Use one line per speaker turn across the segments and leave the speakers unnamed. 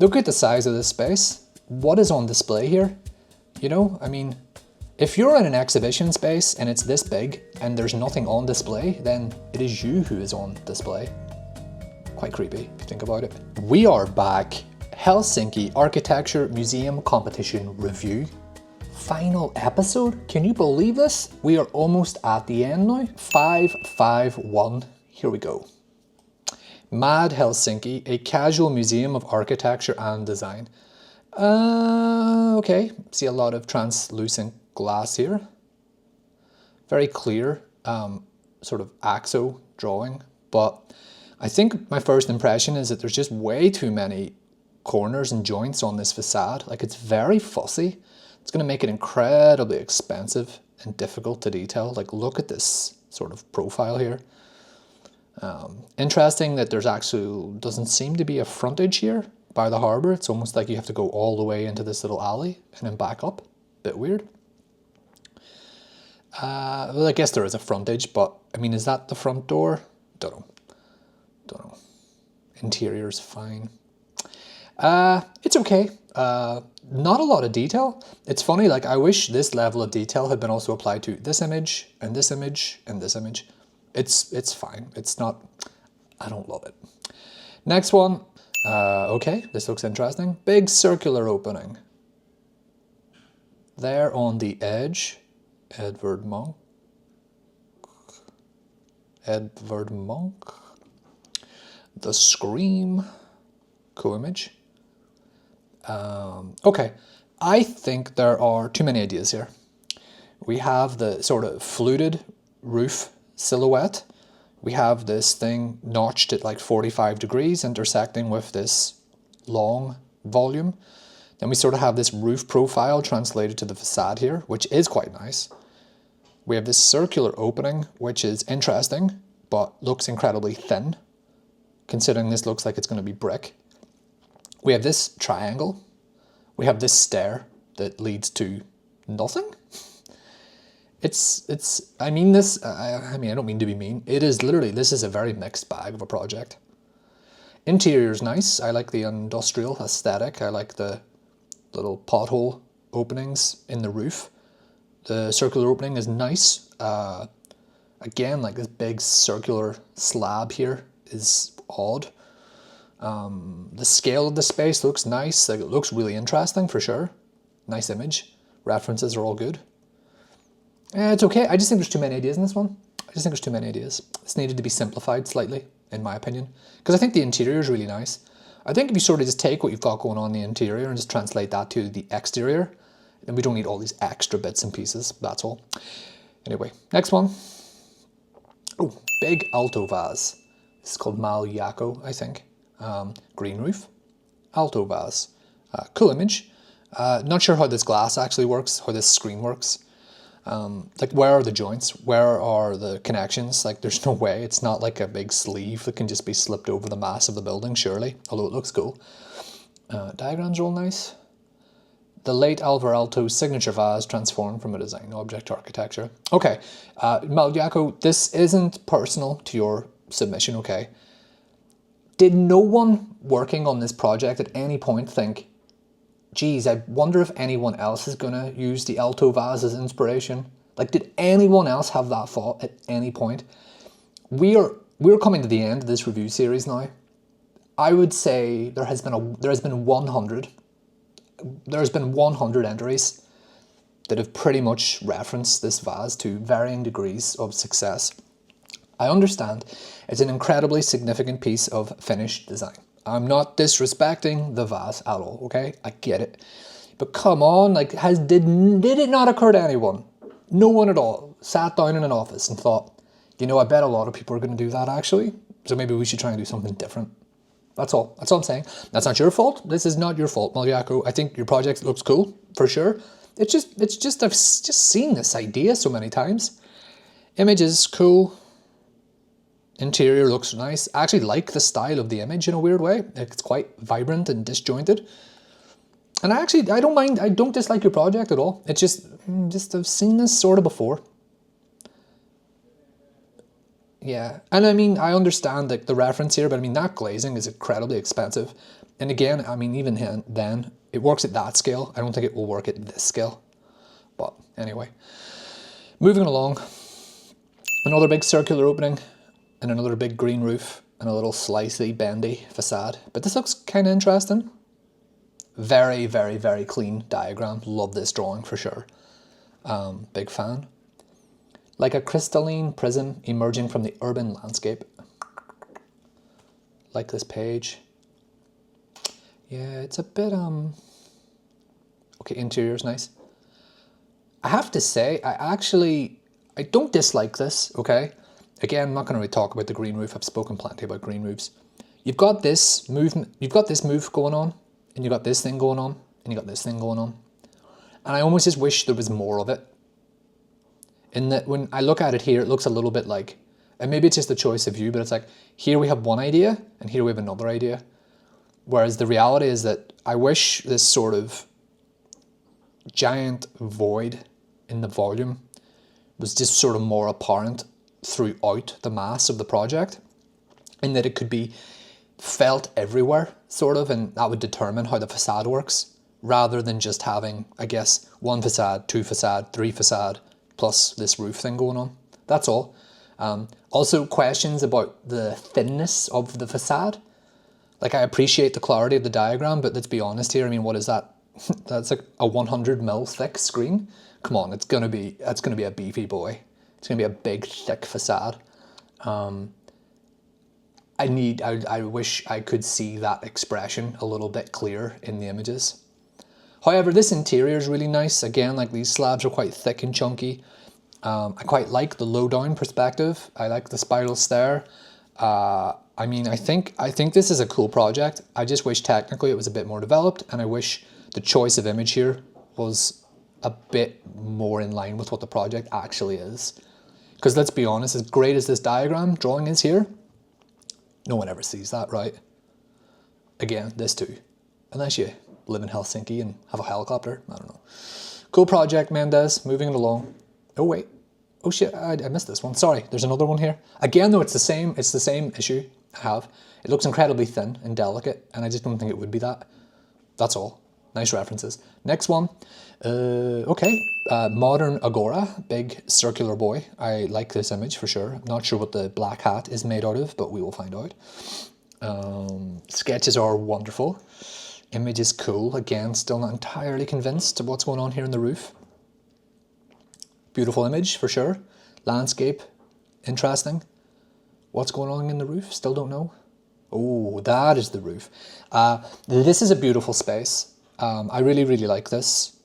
Look at the size of this space. What is on display here? You know, I mean, if you're in an exhibition space and it's this big and there's nothing on display, then it is you who is on display. Quite creepy if you think about it. We are back. Helsinki Architecture Museum Competition Review. Final episode? Can you believe this? We are almost at the end now. 551. Here we go. Mad Helsinki, a casual museum of architecture and design. Okay, see a lot of translucent glass here. Very clear, sort of AXO drawing, but I think my first impression is that there's just way too many corners and joints on this facade. Like, it's very fussy. It's going to make it incredibly expensive and difficult to detail. Like, look at this sort of profile here. Interesting that there's actually doesn't seem to be a frontage here by the harbour. It's almost like you have to go all the way into this little alley and then back up. Bit weird. Well, I guess there is a frontage, but I mean, is that the front door? Don't know. Interior's fine. It's okay. Not a lot of detail. It's funny, like, I wish this level of detail had been also applied to this image and this image and this image. It's fine. It's not, I don't love it. Next one. Okay, this looks interesting. Big circular opening. There on the edge, Edvard Munch. The Scream co-image. Okay, I think there are too many ideas here. We have the sort of fluted roof silhouette. We have this thing notched at like 45 degrees intersecting with this long volume. Then we sort of have this roof profile translated to the facade here, which is quite nice. We have this circular opening, which is interesting, but looks incredibly thin, considering this looks like it's going to be brick. We have this triangle. We have this stair that leads to nothing. I mean this, I mean, I don't mean to be mean. It is literally, this is a very mixed bag of a project. Interior's nice. I like the industrial aesthetic. I like the little pothole openings in the roof. The circular opening is nice. Again, like this big circular slab here is odd. The scale of the space looks nice. Like, it looks really interesting for sure. Nice image. References are all good. It's okay. I just think there's too many ideas in this one. I just think there's too many ideas. This needed to be simplified slightly, in my opinion. Because I think the interior is really nice. I think if you sort of just take what you've got going on in the interior and just translate that to the exterior, then we don't need all these extra bits and pieces. That's all. Anyway, next one. Oh, big alto vase. This is called Maljako, I think. Green roof. Alto vase. Cool image. Not sure how this glass actually works, how this screen works. Like, where are the joints? Where are the connections? Like, there's no way. It's not like a big sleeve that can just be slipped over the mass of the building, surely. Although it looks cool. Diagrams are all nice. The late Alvar Aalto's signature vase transformed from a design object to architecture. Okay, Maljako, this isn't personal to your submission, okay? Did no one working on this project at any point think, geez, I wonder if anyone else is going to use the alto vase as inspiration? Like, did anyone else have that thought at any point? We're coming to the end of this review series now. I would say there has been 100 entries that have pretty much referenced this vase to varying degrees of success. I understand it's an incredibly significant piece of finished design. I'm not disrespecting the vase at all, okay? I get it. But come on, like, did it not occur to anyone? No one at all sat down in an office and thought, you know, I bet a lot of people are going to do that actually. So maybe we should try and do something different. That's all. That's all I'm saying. That's not your fault. This is not your fault, Maljako. I think your project looks cool, for sure. It's just I've just seen this idea so many times. Image is cool. Interior looks nice. I actually like the style of the image in a weird way. It's quite vibrant and disjointed. And I don't mind, I don't dislike your project at all. It's just I've seen this sort of before. Yeah, and I mean, I understand the reference here, but I mean, that glazing is incredibly expensive. And again, I mean, even then, it works at that scale. I don't think it will work at this scale. But anyway, moving along, another big circular opening and another big green roof and a little slicey, bendy facade. But this looks kind of interesting. Very, very, very clean diagram. Love this drawing for sure. Big fan. Like a crystalline prism emerging from the urban landscape. Like this page. Yeah, it's a bit, okay, interior's nice. I have to say, I don't dislike this, okay? Again, I'm not going to really talk about the green roof. I've spoken plenty about green roofs. You've got this movement, you've got this move going on, and you've got this thing going on, and you've got this thing going on. And I almost just wish there was more of it. In that when I look at it here, it looks a little bit like, and maybe it's just the choice of view, but it's like, here we have one idea, and here we have another idea. Whereas the reality is that I wish this sort of giant void in the volume was just sort of more apparent throughout the mass of the project, and that it could be felt everywhere, sort of, and that would determine how the facade works, rather than just having, I guess, one facade, two facade, three facade, plus this roof thing going on. That's all. Also, questions about the thinness of the facade. Like, I appreciate the clarity of the diagram, but let's be honest here. I mean, what is that? That's like a 100mm thick screen. Come on, that's gonna be a beefy boy. It's gonna be a big, thick facade. I wish I could see that expression a little bit clearer in the images. However, this interior is really nice. Again, like, these slabs are quite thick and chunky. I quite like the low down perspective. I like the spiral stair. I mean, I think this is a cool project. I just wish technically it was a bit more developed, and I wish the choice of image here was a bit more in line with what the project actually is. Because let's be honest, as great as this diagram drawing is here, no one ever sees that, right? Again, this too. Unless you live in Helsinki and have a helicopter, I don't know. Cool project, Mendes, moving it along. Oh wait, oh shit, I missed this one. Sorry, there's another one here. Again though, it's the same issue I have. It looks incredibly thin and delicate, and I just don't think it would be that. That's all. Nice references. Next one. Okay, modern agora, big circular boy. I like this image for sure. I'm not sure what the black hat is made out of, but we will find out. Sketches are wonderful. Image is cool. Again, still not entirely convinced of what's going on here in the roof. Beautiful image for sure. Landscape, interesting. What's going on in the roof? Still don't know. Oh, that is the roof. This is a beautiful space. I really, really like this.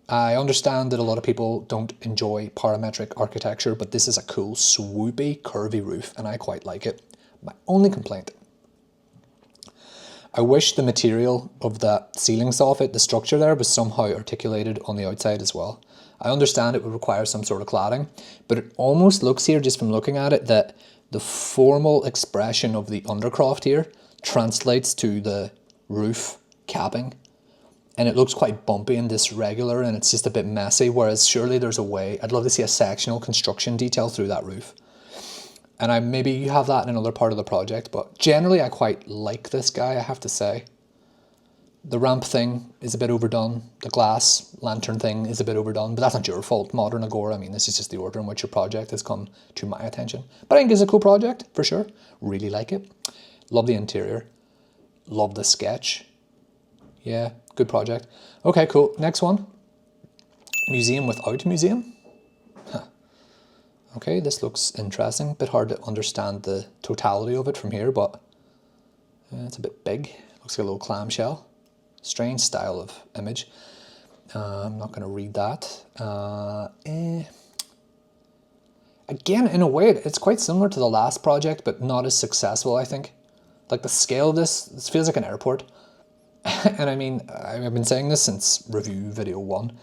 I understand that a lot of people don't enjoy parametric architecture, but this is a cool, swoopy, curvy roof, and I quite like it. My only complaint: I wish the material of that ceiling soffit, the structure there, was somehow articulated on the outside as well. I understand it would require some sort of cladding, but it almost looks here, just from looking at it, that the formal expression of the undercroft here translates to the roof capping. And it looks quite bumpy and dysregular, and it's just a bit messy, whereas surely there's a way. I'd love to see a sectional construction detail through that roof. And maybe you have that in another part of the project, but generally I quite like this guy, I have to say. The ramp thing is a bit overdone. The glass lantern thing is a bit overdone, but that's not your fault, Modern Agora. I mean, this is just the order in which your project has come to my attention. But I think it's a cool project, for sure. Really like it. Love the interior. Love the sketch. Yeah, good project. Okay, cool. Next one. Museum without museum. Huh. Okay, this looks interesting. Bit hard to understand the totality of it from here, but it's a bit big. Looks like a little clamshell. Strange style of image. I'm not going to read that. Again, in a way, it's quite similar to the last project, but not as successful, I think. Like, the scale of this feels like an airport. And I mean, I've been saying this since review video 1.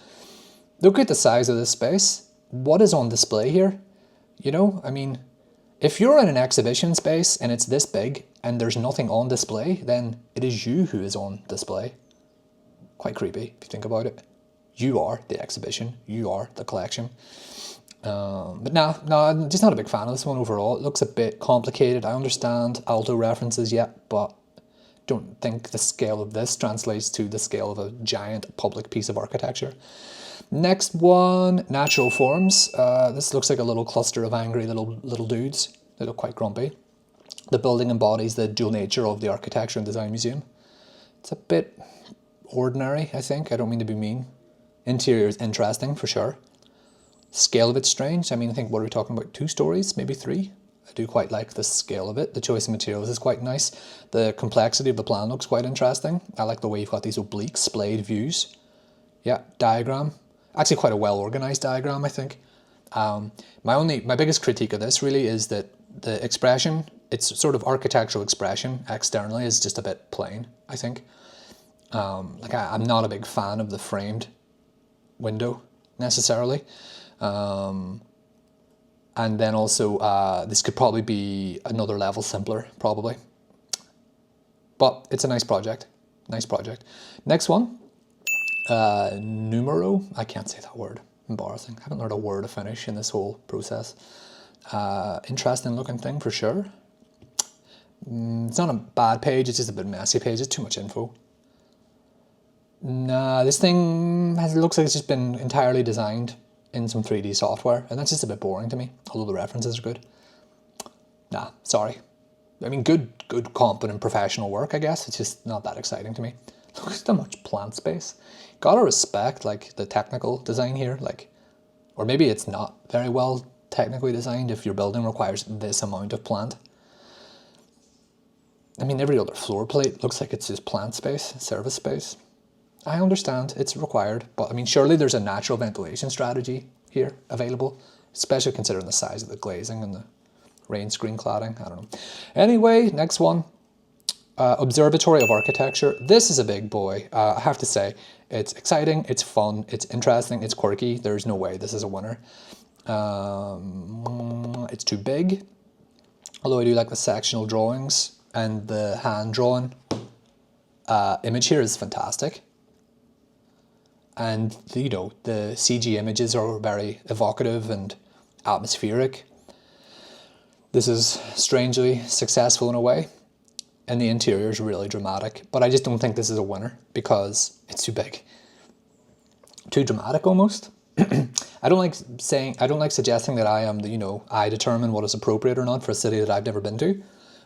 Look at the size of this space. What is on display here? You know, I mean, if you're in an exhibition space and it's this big and there's nothing on display, then it is you who is on display. Quite creepy if you think about it. You are the exhibition. You are the collection. But no, I'm just not a big fan of this one overall. It looks a bit complicated. I understand alto references, yeah, but don't think the scale of this translates to the scale of a giant public piece of architecture. Next one, natural forms. This looks like a little cluster of angry little dudes. They look quite grumpy. The building embodies the dual nature of the Architecture and Design Museum. It's a bit ordinary, I think. I don't mean to be mean. Interior is interesting, for sure. Scale of it's strange. I mean, I think, what are we talking about? 2 stories, maybe 3? I do quite like the scale of it. The choice of materials is quite nice. The complexity of the plan looks quite interesting. I like the way you've got these oblique, splayed views. Yeah, diagram. Actually quite a well-organized diagram, I think. My biggest critique of this really is that the expression, its sort of architectural expression externally is just a bit plain, I think. I'm not a big fan of the framed window necessarily. And then also this could probably be another level simpler, probably. But it's a nice project. Nice project. Next one. Numero. I can't say that word. Embarrassing. I haven't learned a word to finish in this whole process. Interesting looking thing for sure. It's not a bad page, it's just a bit messy page. It's too much info. Nah, this thing looks like it's just been entirely designed in some 3D software, and that's just a bit boring to me, although the references are good. Nah, sorry. I mean, good, competent, professional work, I guess. It's just not that exciting to me. Look at how much plant space. Gotta respect, like, the technical design here, like, or maybe it's not very well technically designed if your building requires this amount of plant. I mean, every other floor plate looks like it's just plant space, service space. I understand it's required, but I mean, surely there's a natural ventilation strategy here available, especially considering the size of the glazing and the rain screen cladding. I don't know. Anyway, next one. Observatory of Architecture. This is a big boy. I have to say, it's exciting, it's fun, it's interesting, it's quirky. There's no way this is a winner. It's too big, although I do like the sectional drawings, and the hand-drawn image here is fantastic. And, you know, the CG images are very evocative and atmospheric. This is strangely successful in a way. And the interior is really dramatic, but I just don't think this is a winner because it's too big. Too dramatic almost. I don't like suggesting that I am I determine what is appropriate or not for a city that I've never been to,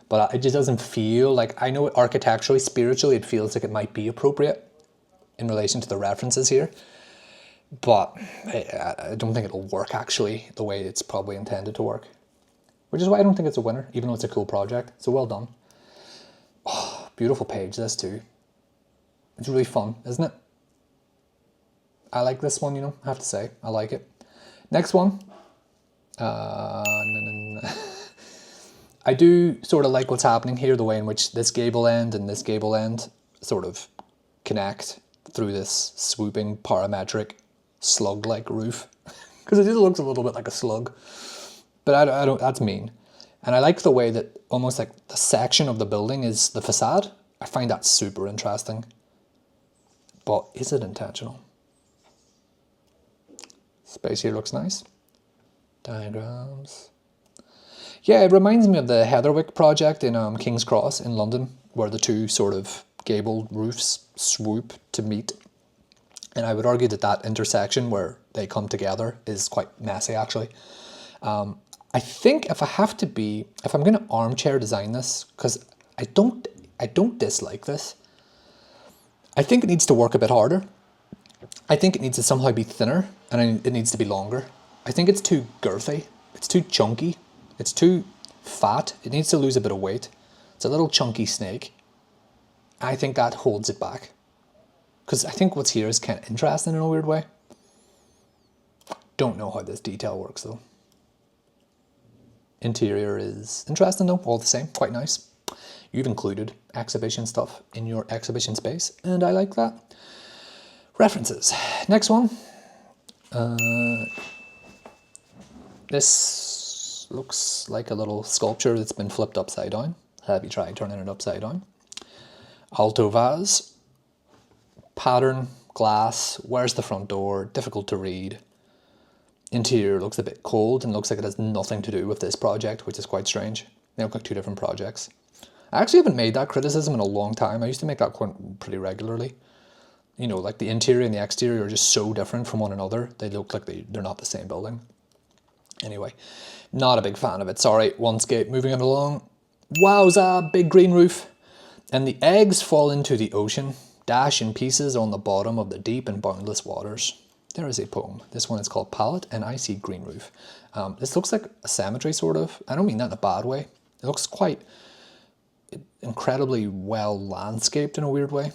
but it just doesn't feel like, I know architecturally, spiritually, it feels like it might be appropriate in relation to the references here, but I don't think it'll work actually the way it's probably intended to work, which is why I don't think it's a winner, even though it's a cool project. So well done. Oh, beautiful page, this too. It's really fun, isn't it? I like this one, I have to say. I like it. Next one. I do sort of like what's happening here, the way in which this gable end and this gable end sort of connect through this swooping parametric slug-like roof. Because it just looks a little bit like a slug. But I don't, that's mean. And I like the way that almost like the section of the building is the facade. I find that super interesting. But is it intentional? Space here looks nice. Diagrams. Yeah, it reminds me of the Heatherwick project in King's Cross in London, where the two sort of gabled roofs swoop to meet. And I would argue that that intersection where they come together is quite messy, actually. I think if I'm going to armchair design this, because I don't dislike this. I think it needs to work a bit harder. I think it needs to somehow be thinner, and it needs to be longer. I think it's too girthy. It's too chunky. It's too fat. It needs to lose a bit of weight. It's a little chunky snake. I think that holds it back. Because I think what's here is kind of interesting in a weird way. Don't know how this detail works though. Interior is interesting though, all the same, quite nice. You've included exhibition stuff in your exhibition space, and I like that. References. Next one. This looks like a little sculpture that's been flipped upside down. Have you tried turning it upside down? Alto vase. Pattern, glass, where's the front door? Difficult to read. Interior looks a bit cold and looks like it has nothing to do with this project, which is quite strange. They look like two different projects. I actually haven't made that criticism in a long time. I used to make that pretty regularly. You know, like the interior and the exterior are just so different from one another. They look like they're not the same building. Anyway, not a big fan of it. Sorry, OneScape, moving it along. Wowza, big green roof. And the eggs fall into the ocean, dash in pieces on the bottom of the deep and boundless waters. There is a poem. This one is called Palette, and I see green roof. This looks like a cemetery, sort of. I don't mean that in a bad way. It looks quite incredibly well landscaped in a weird way.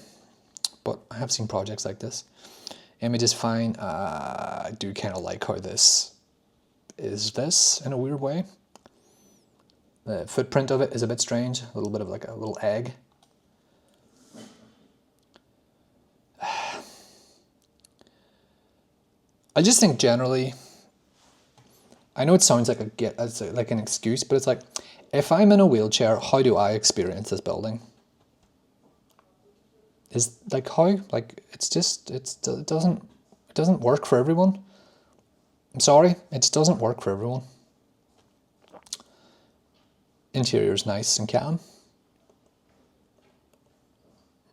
But I have seen projects like this. Image is fine. I do kind of like how this is this in a weird way. The footprint of it is a bit strange. A little bit of like a little egg. I just think generally, I know it sounds like like an excuse, but it's like, if I'm in a wheelchair, how do I experience this building? Is like how? Like it doesn't work for everyone. I'm sorry, it just doesn't work for everyone. Interior's nice and calm.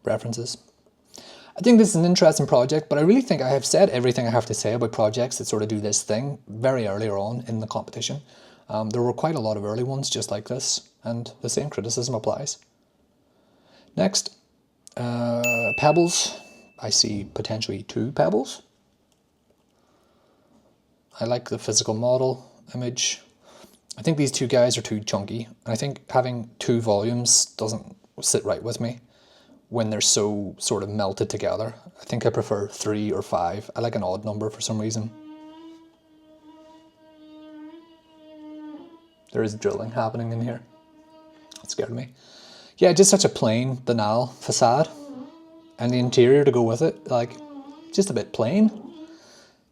References. I think this is an interesting project, but I really think I have said everything I have to say about projects that sort of do this thing very earlier on in the competition. There were quite a lot of early ones just like this, and the same criticism applies. Next, pebbles. I see potentially 2 pebbles. I like the physical model image. I think these 2 guys are too chunky, and I think having 2 volumes doesn't sit right with me when they're so sort of melted together. I think I prefer 3 or 5. I like an odd number for some reason. There is drilling happening in here. It scared me. Yeah, just such a plain, banal facade. And the interior to go with it, like, just a bit plain.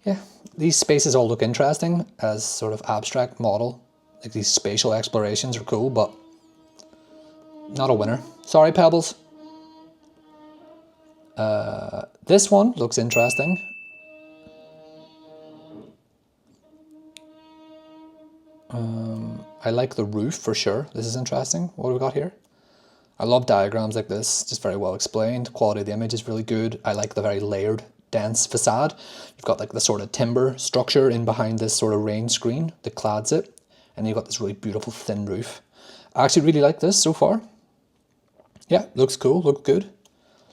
Yeah, these spaces all look interesting as sort of abstract model. Like these spatial explorations are cool, but not a winner. Sorry, Pebbles. This one looks interesting. I like the roof for sure. This is interesting. What have we got here? I love diagrams like this, just very well explained. Quality of the image is really good. I like the very layered, dense facade. You've got like the sort of timber structure in behind this sort of rain screen that clads it. And you've got this really beautiful thin roof. I actually really like this so far. Yeah, looks cool, looks good.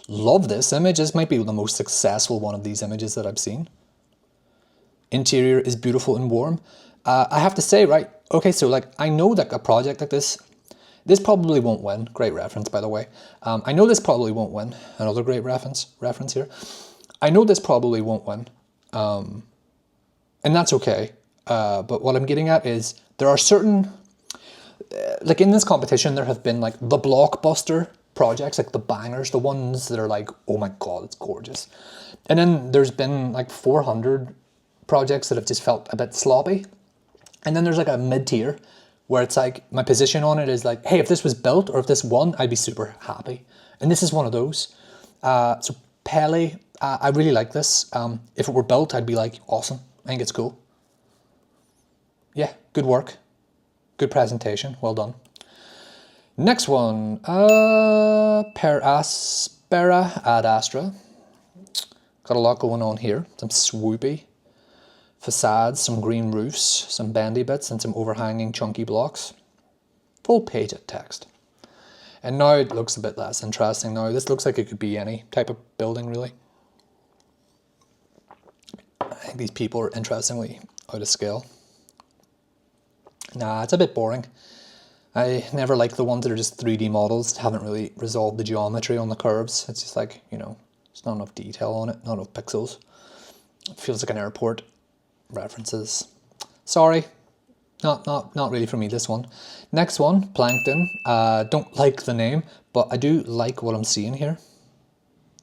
Love this image. This might be the most successful one of these images that I've seen. Interior is beautiful and warm. I have to say, right, okay, so like I know that a project like this probably won't win. Great reference, by the way. I know this probably won't win. Another great reference here. I know this probably won't win. And that's okay. But what I'm getting at is there are certain, like in this competition, there have been like the blockbuster projects, like the bangers, the ones that are like, oh my God, it's gorgeous. And then there's been like 400 projects that have just felt a bit sloppy. And then there's like a mid-tier where it's like, my position on it is like, hey, if this was built or if this won, I'd be super happy. And this is one of those. So Pele, I really like this. If it were built, I'd be like, awesome. I think it's cool. Yeah, good work. Good presentation. Well done. Next one. Per aspera ad astra. Got a lot going on here. Some swoopy facades, some green roofs, some bendy bits, and some overhanging chunky blocks. Full page of text. And now it looks a bit less interesting now. This looks like it could be any type of building, really. I think these people are interestingly out of scale. Nah, it's a bit boring. I never like the ones that are just 3D models, haven't really resolved the geometry on the curves. It's just like, you know, there's not enough detail on it, not enough pixels. It feels like an airport. References. Sorry, not really for me, this one. Next one, Plankton. Don't like the name, but I do like what I'm seeing here.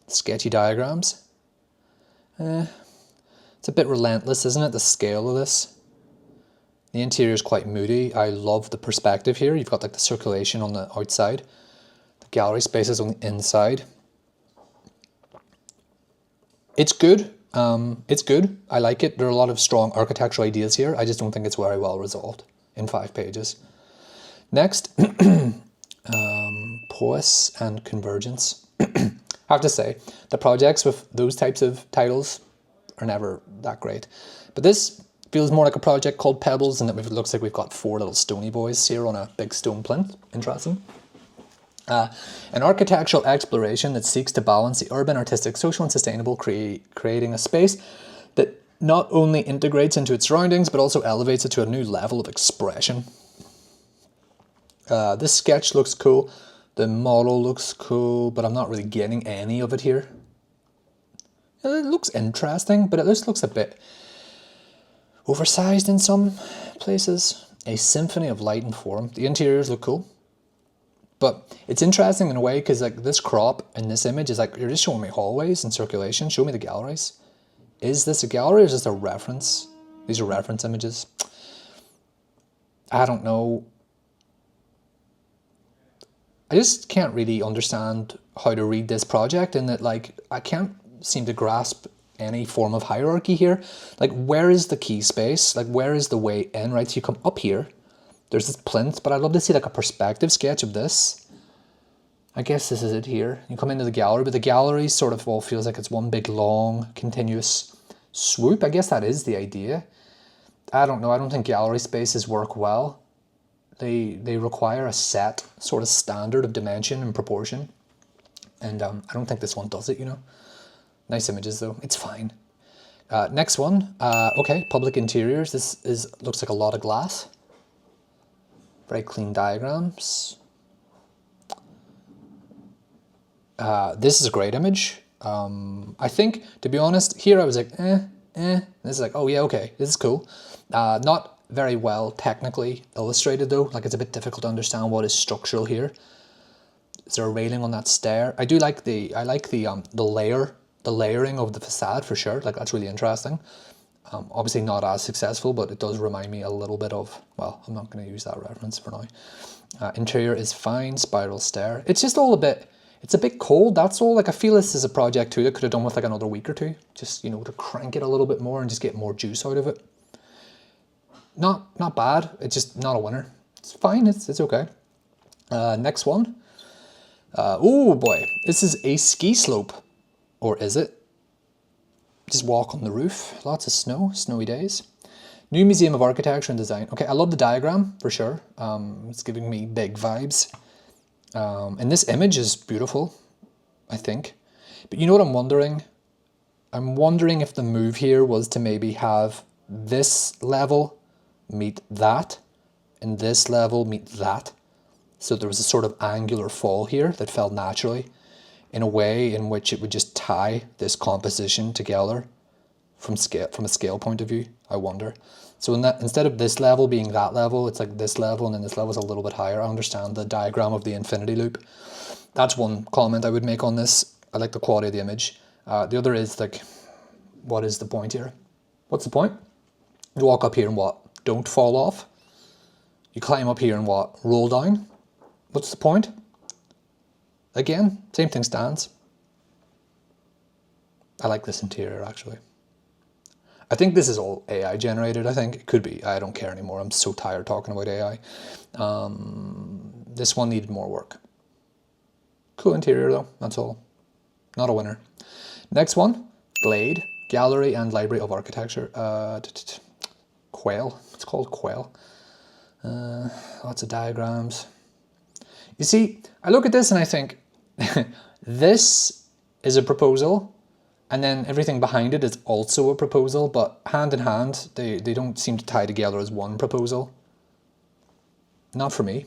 Sketchy diagrams. It's a bit relentless, isn't it, the scale of this? The interior is quite moody. I love the perspective here. You've got like the circulation on the outside. The gallery spaces on the inside. It's good. It's good. I like it. There are a lot of strong architectural ideas here. I just don't think it's very well resolved in 5 pages. Next, poise and convergence. I have to say, the projects with those types of titles are never that great. But this feels more like a project called Pebbles, and it looks like we've got 4 little stony boys here on a big stone plinth. Interesting. An architectural exploration that seeks to balance the urban, artistic, social and sustainable, creating a space that not only integrates into its surroundings, but also elevates it to a new level of expression. This sketch looks cool. The model looks cool, but I'm not really getting any of it here. It looks interesting, but it just looks a bit oversized in some places. A symphony of light and form. The interiors look cool. But it's interesting in a way because like this crop in this image is like, you're just showing me hallways and circulation. Show me the galleries. Is this a gallery or is this a reference? These are reference images. I don't know. I just can't really understand how to read this project, and that like I can't seem to grasp any form of hierarchy here. Like, where is the key space? Like, where is the way in? Right, so you come up here. There's this plinth, but I'd love to see like a perspective sketch of this. I guess this is it here. You come into the gallery, but the gallery sort of all feels like it's one big long continuous swoop. I guess that is the idea. I don't know. I don't think gallery spaces work well. They require a set sort of standard of dimension and proportion. And I don't think this one does it, you know. Nice images though. It's fine. Next one. Okay, public interiors. This looks like a lot of glass. Very clean diagrams. This is a great image. I think, to be honest, here I was like, This is like, oh yeah, okay, this is cool. Not very well technically illustrated though. Like, it's a bit difficult to understand what is structural here. Is there a railing on that stair? I do like the layering of the facade for sure. Like, that's really interesting. Obviously not as successful, but it does remind me a little bit of, well, I'm not going to use that reference for now. Interior is fine, spiral stair. It's just all it's a bit cold, that's all. Like, I feel this is a project too that could have done with like another week or two. Just, you know, to crank it a little bit more and just get more juice out of it. Not bad, it's just not a winner. It's fine, it's okay. Next one. Oh boy, this is a ski slope. Or is it? Just walk on the roof. Lots of snow, snowy days. New Museum of Architecture and Design. Okay, I love the diagram for sure. It's giving me big vibes. And this image is beautiful, I think. But you know what I'm wondering? I'm wondering if the move here was to maybe have this level meet that, and this level meet that. So there was a sort of angular fall here that fell naturally, in a way in which it would just tie this composition together from a scale point of view, I wonder. So instead of this level being that level, it's like this level, and then this level is a little bit higher. I understand the diagram of the infinity loop. That's one comment I would make on this. I like the quality of the image. The other is like, what is the point here? What's the point? You walk up here and what? Don't fall off. You climb up here and what? Roll down. What's the point? Again, same thing stands. I like this interior actually. I think this is all AI generated, I think. It could be. I don't care anymore. I'm so tired talking about AI. This one needed more work. Cool interior though, that's all. Not a winner. Next one, Glade, Gallery and Library of Architecture. Quail, it's called Quail. Lots of diagrams. You see, I look at this and I think, this is a proposal, and then everything behind it is also a proposal, but hand in hand, they don't seem to tie together as one proposal. Not for me.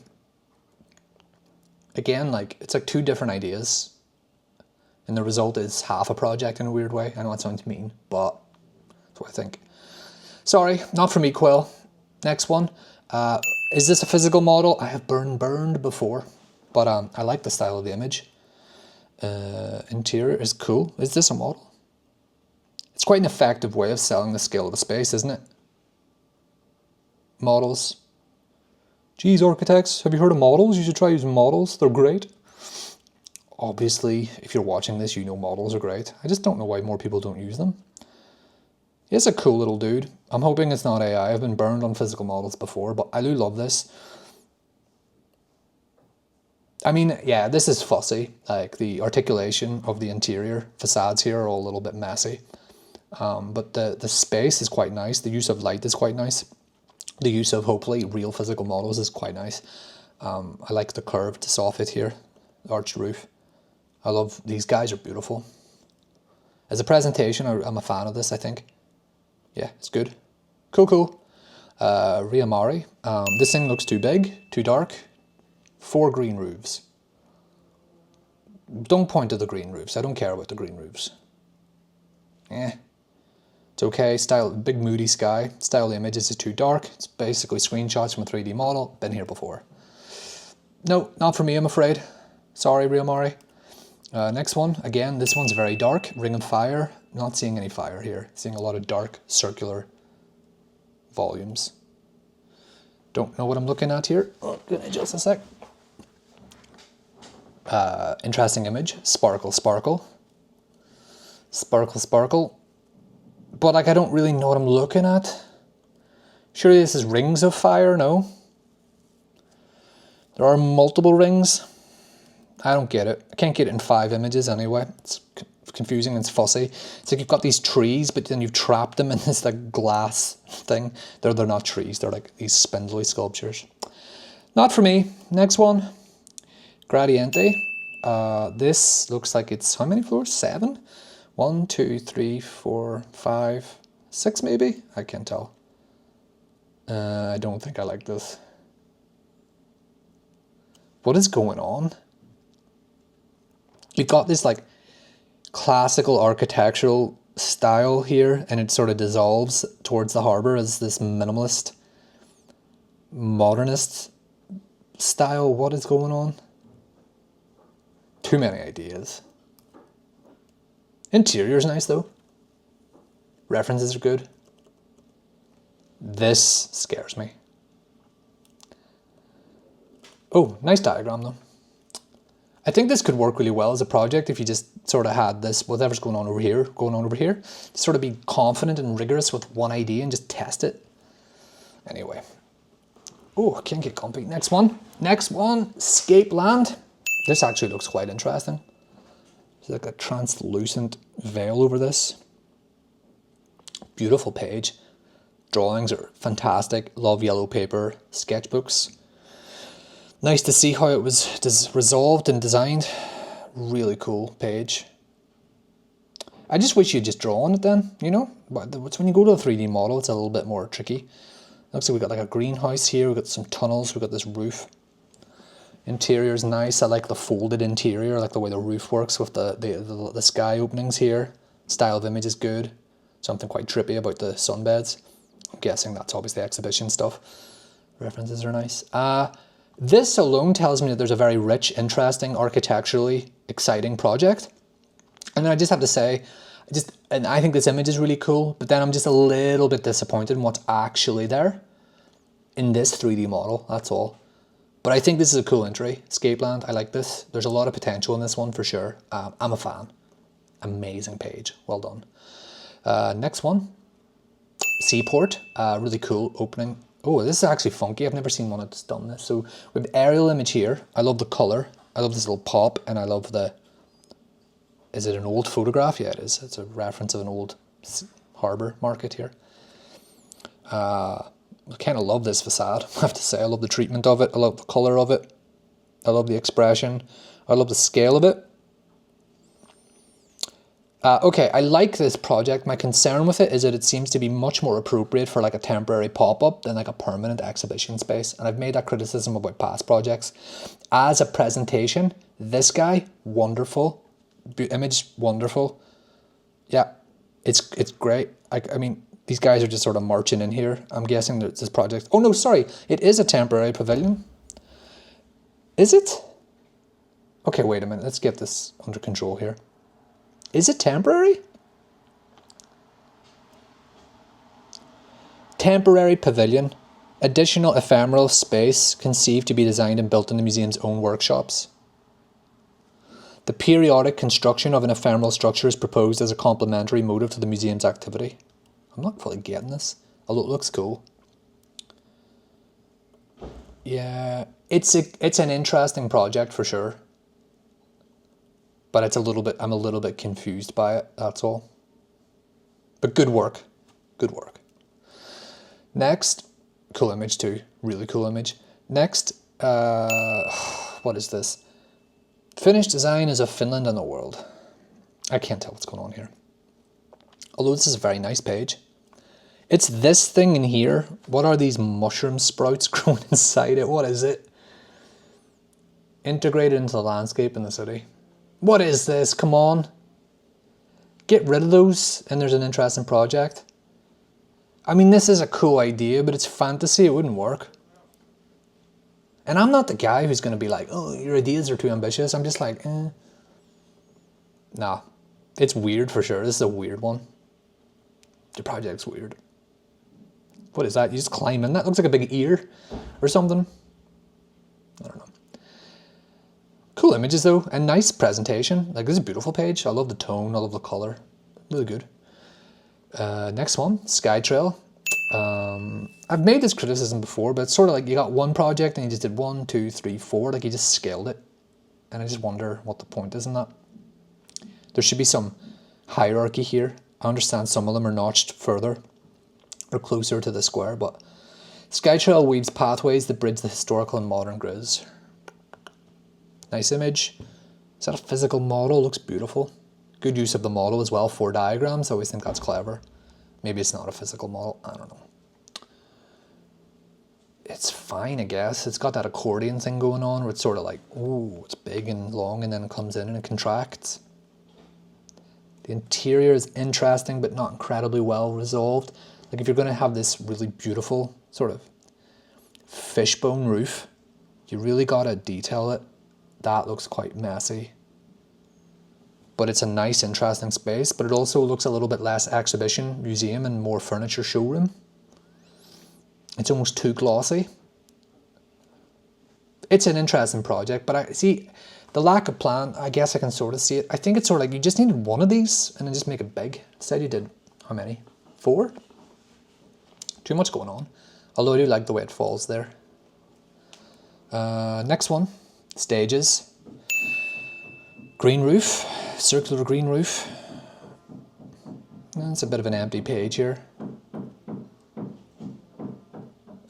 Again, like, it's like two different ideas, and the result is half a project in a weird way. I know that sounds mean, but that's what I think. Sorry, not for me, Quill. Next one. Is this a physical model? I have burned before, but I like the style of the image. Interior is cool. Is this a model? It's quite an effective way of selling the scale of the space, isn't it? Models. Geez, architects, have you heard of models? You should try using models. They're great. Obviously, if you're watching this, you know models are great. I just don't know why more people don't use them. He's a cool little dude. I'm hoping it's not AI. I've been burned on physical models before, but I do love this. I mean, yeah, this is fussy. Like the articulation of the interior facades here are all a little bit messy. But the space is quite nice. The use of light is quite nice. The use of hopefully real physical models is quite nice. I like the curved soffit here, arched roof. I love, these guys are beautiful. As a presentation, I'm a fan of this, I think. Yeah, it's good. Cool. Riamari. This thing looks too big, too dark. 4 green roofs. Don't point to the green roofs. I don't care about the green roofs. It's okay. Style, big moody sky. Style of the images is too dark. It's basically screenshots from a 3D model. Been here before. No, not for me, I'm afraid. Sorry, Riamari. Next one. Again, this one's very dark. Ring of Fire. Not seeing any fire here. Seeing a lot of dark, circular volumes. Don't know what I'm looking at here. Oh, give me just a sec. Interesting image. Sparkle. But like, I don't really know what I'm looking at. Surely this is rings of fire, no? There are multiple rings. I don't get it. I can't get it in 5 images anyway. It's confusing and it's fussy. It's like you've got these trees, but then you've trapped them in this like glass thing. They're not trees. They're like these spindly sculptures. Not for me. Next one. Gradiente. This looks like it's, how many floors? 7? 1, 2, 3, 4, 5, 6 maybe? I can't tell. I don't think I like this. What is going on? You've got this like classical architectural style here, and it sort of dissolves towards the harbour as this minimalist, modernist style. What is going on? Too many ideas. Interior's nice though. References are good. This scares me. Oh, nice diagram though. I think this could work really well as a project if you just sort of had this, whatever's going on over here, Just sort of be confident and rigorous with one idea and just test it. Anyway. Oh, I can't get comfy. Next one, Escape Land. This actually looks quite interesting. There's like a translucent veil over this. Beautiful page. Drawings are fantastic. Love yellow paper sketchbooks. Nice to see how it was resolved and designed. Really cool page. I just wish you'd just draw on it then, you know? But it's when you go to a 3D model, it's a little bit more tricky. Looks like we've got like a greenhouse here. We've got some tunnels. We've got this roof. Interior's nice. I like the folded interior. I like the way the roof works with the sky openings here. Style of image is good. Something quite trippy about the sunbeds. I'm guessing that's obviously exhibition stuff. References are nice. This alone tells me that there's a very rich, interesting, architecturally exciting project. And then I just have to say, and I think this image is really cool, but then I'm just a little bit disappointed in what's actually there in this 3D model, that's all. But I think this is a cool entry. Escape Land, I like this. There's a lot of potential in this one for sure. I'm a fan. Amazing page, well done. Next one, Seaport, really cool opening. Oh, this is actually funky. I've never seen one that's done this. So we have aerial image here. I love the color. I love this little pop, and I love the, is it an old photograph? Yeah, it is. It's a reference of an old harbour market here. I kind of love this facade, I have to say. I love the treatment of it. I love the color of it. I love the expression. I love the scale of it. Okay, I like this project. My concern with it is that it seems to be much more appropriate for like a temporary pop-up than like a permanent exhibition space. And I've made that criticism about past projects. As a presentation, this guy, wonderful. Image, wonderful. Yeah, it's great. I mean, these guys are just sort of marching in here. I'm guessing that this project... Oh no, sorry. It is a temporary pavilion. Is it? Okay, wait a minute. Let's get this under control here. Is it temporary? Temporary pavilion. Additional ephemeral space conceived to be designed and built in the museum's own workshops. The periodic construction of an ephemeral structure is proposed as a complementary motive to the museum's activity. I'm not fully getting this, although it looks cool. Yeah, it's an interesting project for sure. But I'm a little bit confused by it, that's all. But good work. Good work. Next, cool image too. Really cool image. Next, what is this? Finished design is of Finland and the world. I can't tell what's going on here. Although this is a very nice page. It's this thing in here. What are these mushroom sprouts growing inside it? What is it? Integrated into the landscape in the city. What is this? Come on. Get rid of those and there's an interesting project. I mean, this is a cool idea, but it's fantasy. It wouldn't work. And I'm not the guy who's going to be like, oh, your ideas are too ambitious. I'm just like, eh. Nah, it's weird for sure. This is a weird one. Your project's weird. What is that? You just climb in? That looks like a big ear or something. I don't know. Cool images though, and nice presentation. Like, this is a beautiful page. I love the tone, I love the color. Really good. Next one, Skytrail. I've made this criticism before, but it's sort of like you got one project and you just did 1, 2, 3, 4, like you just scaled it. And I just wonder what the point is in that. There should be some hierarchy here. I understand some of them are notched further or closer to the square, but Skytrail weaves pathways that bridge the historical and modern grids. Nice image. Is that a physical model? Looks beautiful. Good use of the model as well for diagrams. I always think that's clever. Maybe it's not a physical model. I don't know. It's fine, I guess. It's got that accordion thing going on where it's sort of like, ooh, it's big and long and then it comes in and it contracts. The interior is interesting but not incredibly well resolved. Like, if you're going to have this really beautiful sort of fishbone roof, you really got to detail it. That looks quite messy. But it's a nice, interesting space, but it also looks a little bit less exhibition, museum, and more furniture showroom. It's almost too glossy. It's an interesting project, but I see the lack of plan. I guess I can sort of see it. I think it's sort of like you just needed one of these and then just make it big. Instead you did, how many? 4? Too much going on. Although I do like the way it falls there. Next one, stages. Green roof, circular green roof. It's a bit of an empty page here.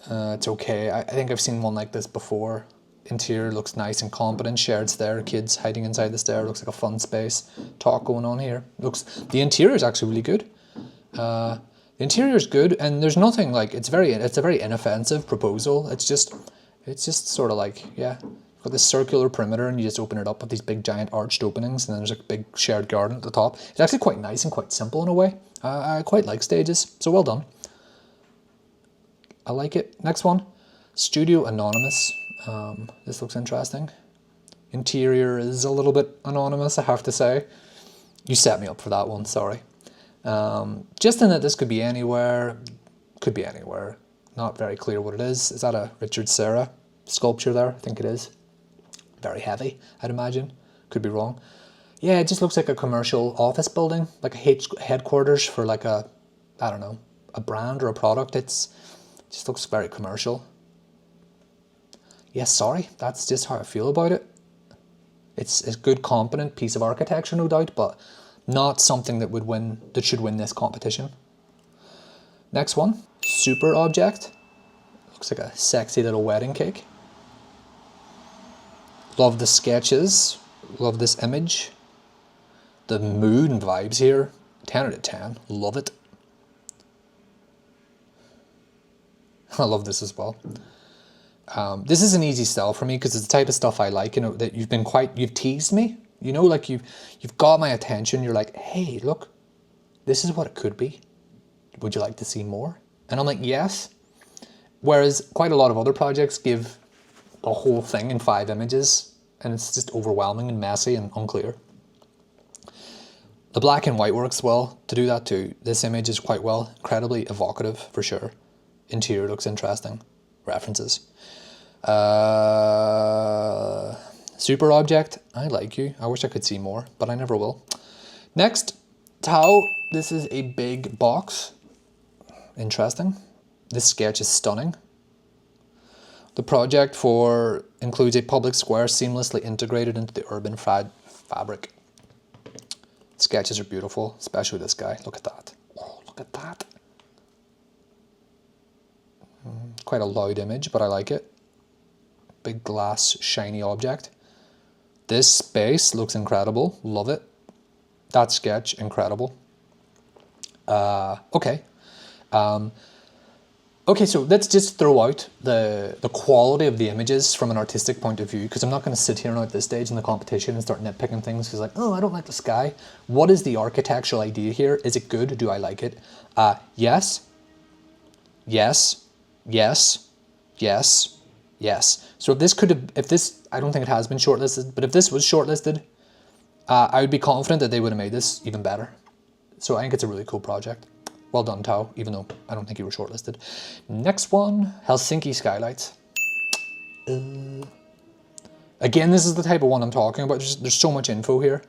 It's okay. I think I've seen one like this before. Interior looks nice and competent. Shared stair, kids hiding inside the stair. Looks like a fun space. Talk going on here. The interior is actually really good. The interior is good, and there's nothing like it's a very inoffensive proposal. It's just sort of like, yeah, you've got this circular perimeter, and you just open it up with these big giant arched openings, and then there's a big shared garden at the top. It's actually quite nice and quite simple in a way. I quite like stages, so well done. I like it. Next one, Studio Anonymous. This looks interesting. Interior is a little bit anonymous, I have to say. You set me up for that one, sorry. Just in that this could be anywhere. Not very clear what it is. Is that a Richard Serra sculpture there? I think it is. Very heavy, I'd imagine. Could be wrong. Yeah, it just looks like a commercial office building, like a headquarters for like a, I don't know, a brand or a product. It just looks very commercial. Yes, sorry, that's just how I feel about it. It's a good, competent piece of architecture, no doubt, but not something that should win this competition. Next one, Super Object. Looks like a sexy little wedding cake. Love the sketches. Love this image. The mood and vibes here, 10 out of 10. Love it. I love this as well. This is an easy sell for me because it's the type of stuff I like, you know, that you've teased me, you know, like you've got my attention. You're like, hey, look, this is what it could be. Would you like to see more? And I'm like, yes. Whereas quite a lot of other projects give the whole thing in 5 images and it's just overwhelming and messy and unclear. The black and white works well to do that too. This image is quite well, incredibly evocative for sure. Interior looks interesting. References. Super Object. I like you. I wish I could see more, but I never will. Next, Tau. This is a big box. Interesting. This sketch is stunning. The project for includes a public square seamlessly integrated into the urban fabric. Sketches are beautiful, especially this guy. Look at that. Oh, look at that. Quite a loud image, but I like it. Big glass, shiny object. This space looks incredible. Love it. That sketch, incredible. Okay. Okay, so let's just throw out the quality of the images from an artistic point of view, because I'm not going to sit here now at this stage in the competition and start nitpicking things because like, oh, I don't like the sky. What is the architectural idea here? Is it good? Do I like it? Yes. Yes. Yes. Yes. Yes. So if this could have, if this, I don't think it has been shortlisted, but if this was shortlisted, I would be confident that they would have made this even better. So I think it's a really cool project. Well done, Tao, even though I don't think you were shortlisted. Next one, Helsinki skylights. Again, this is the type of one I'm talking about. There's so much info here.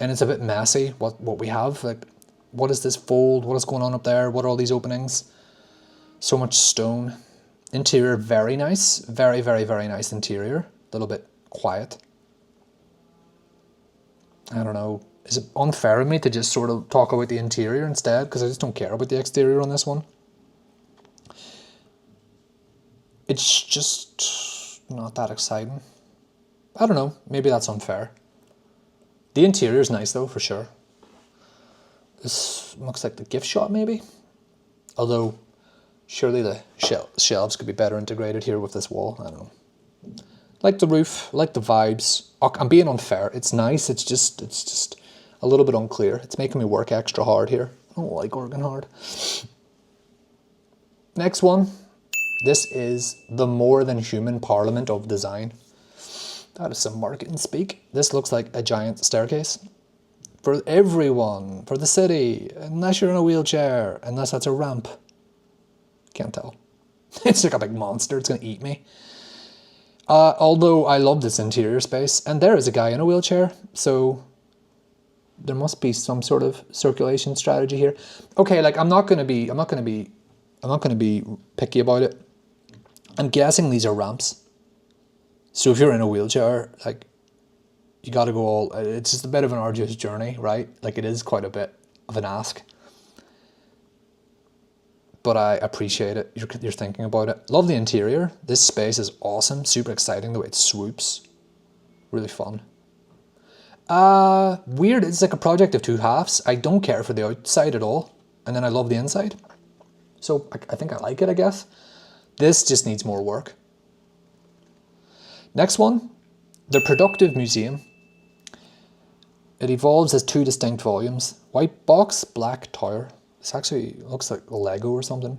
And it's a bit messy, what we have. Like, what is this fold? What is going on up there? What are all these openings? So much stone. Interior, very nice. Very, very, very nice interior. A little bit quiet. I don't know. Is it unfair of me to just sort of talk about the interior instead? Because I just don't care about the exterior on this one. It's just not that exciting. I don't know. Maybe that's unfair. The interior is nice though, for sure. This looks like the gift shop maybe. Although, surely the shelves could be better integrated here with this wall. I don't know. Like the roof, like the vibes. I'm being unfair. It's nice. It's just a little bit unclear. It's making me work extra hard here. I don't like working hard. Next one. This is the more than human parliament of design. That is some marketing speak. This looks like a giant staircase. For everyone, for the city, unless you're in a wheelchair, unless that's a ramp. Can't tell. It's like a big monster. It's going to eat me. Although I love this interior space. And there is a guy in a wheelchair. So there must be some sort of circulation strategy here. Okay, like I'm not gonna be picky about it. I'm guessing these are ramps. So if you're in a wheelchair, like you gotta go all, it's just a bit of an arduous journey, right? Like it is quite a bit of an ask. But I appreciate it. You're thinking about it. Love the interior. This space is awesome. Super exciting the way it swoops. Really fun. Weird. It's like a project of two halves. I don't care for the outside at all. And then I love the inside. So I think I like it, I guess. This just needs more work. Next one. The Productive Museum. It evolves as two distinct volumes. White box, black tower. This actually looks like Lego or something.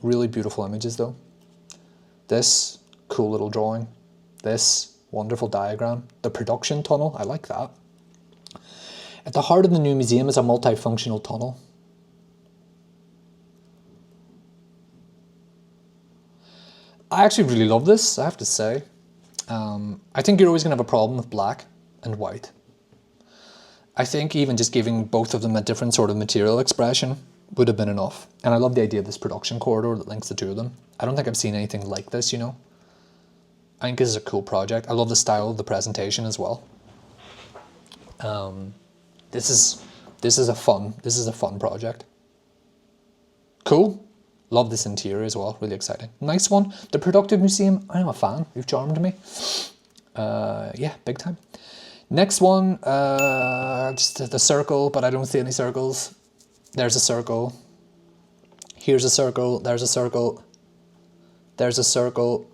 Really beautiful images though. This, cool little drawing. This, wonderful diagram. The production tunnel, I like that. At the heart of the new museum is a multifunctional tunnel. I actually really love this, I have to say. I think you're always going to have a problem with black and white. I think even just giving both of them a different sort of material expression would have been enough. And I love the idea of this production corridor that links the two of them. I don't think I've seen anything like this, you know. I think this is a cool project. I love the style of the presentation as well. This is a fun project. Cool. Love this interior as well. Really exciting. Nice one. The Productive Museum. I am a fan. You've charmed me. Yeah, big time. Next one, just the circle, but I don't see any circles. There's a circle. Here's a circle. There's a circle. There's a circle.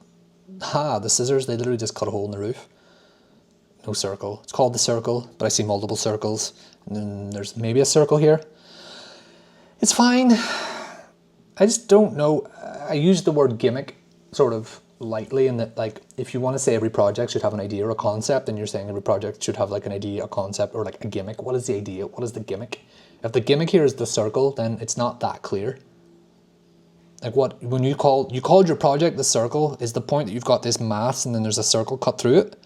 Ha, the scissors, they literally just cut a hole in the roof. No circle. It's called the circle, but I see multiple circles. And then there's maybe a circle here. It's fine. I just don't know. I use the word gimmick sort of lightly in that, like, if you want to say every project should have an idea or a concept, then you're saying every project should have like an idea, a concept, or like a gimmick. What is the idea? What is the gimmick? If the gimmick here is the circle, then it's not that clear. Like what, when you called your project the circle, is the point that you've got this mass and then there's a circle cut through it?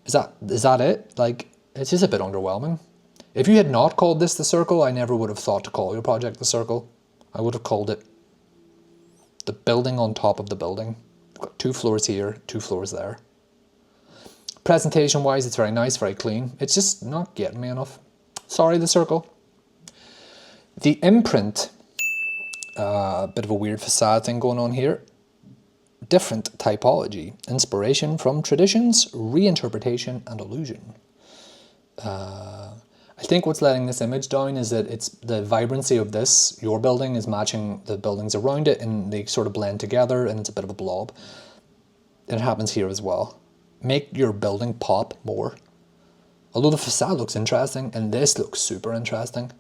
Is that it? Like, it's just a bit underwhelming. If you had not called this the circle, I never would have thought to call your project the circle. I would have called it The building on top of the building. We've got 2 floors here, 2 floors there. Presentation wise, it's very nice, very clean. It's just not getting me enough. Sorry, the circle. The imprint, a bit of a weird facade thing going on here. Different typology, inspiration from traditions, reinterpretation and illusion. I think what's letting this image down is that it's the vibrancy of this, your building, is matching the buildings around it, and they sort of blend together and it's a bit of a blob. It happens here as well. Make your building pop more. Although the facade looks interesting, and this looks super interesting.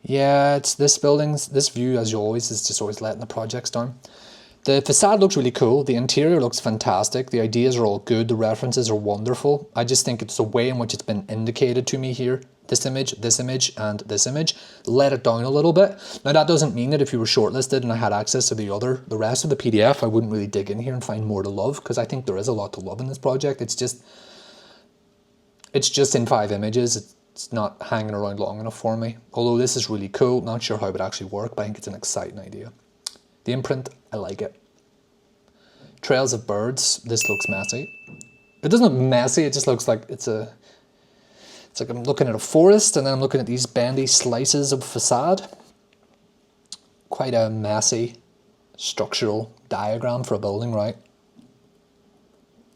Yeah, it's this view, as always, is just always letting the projects down. The facade looks really cool. The interior looks fantastic. The ideas are all good. The references are wonderful. I just think it's the way in which it's been indicated to me here. This image, and this image. Let it down a little bit. Now, that doesn't mean that if you were shortlisted and I had access to the rest of the PDF, I wouldn't really dig in here and find more to love, because I think there is a lot to love in this project. It's just in 5 images. It's not hanging around long enough for me. Although this is really cool. Not sure how it would actually work, but I think it's an exciting idea. The imprint, I like it. Trails of birds, this looks messy. It doesn't look messy, it just looks like it's like I'm looking at a forest and then I'm looking at these bendy slices of facade. Quite a messy structural diagram for a building, right?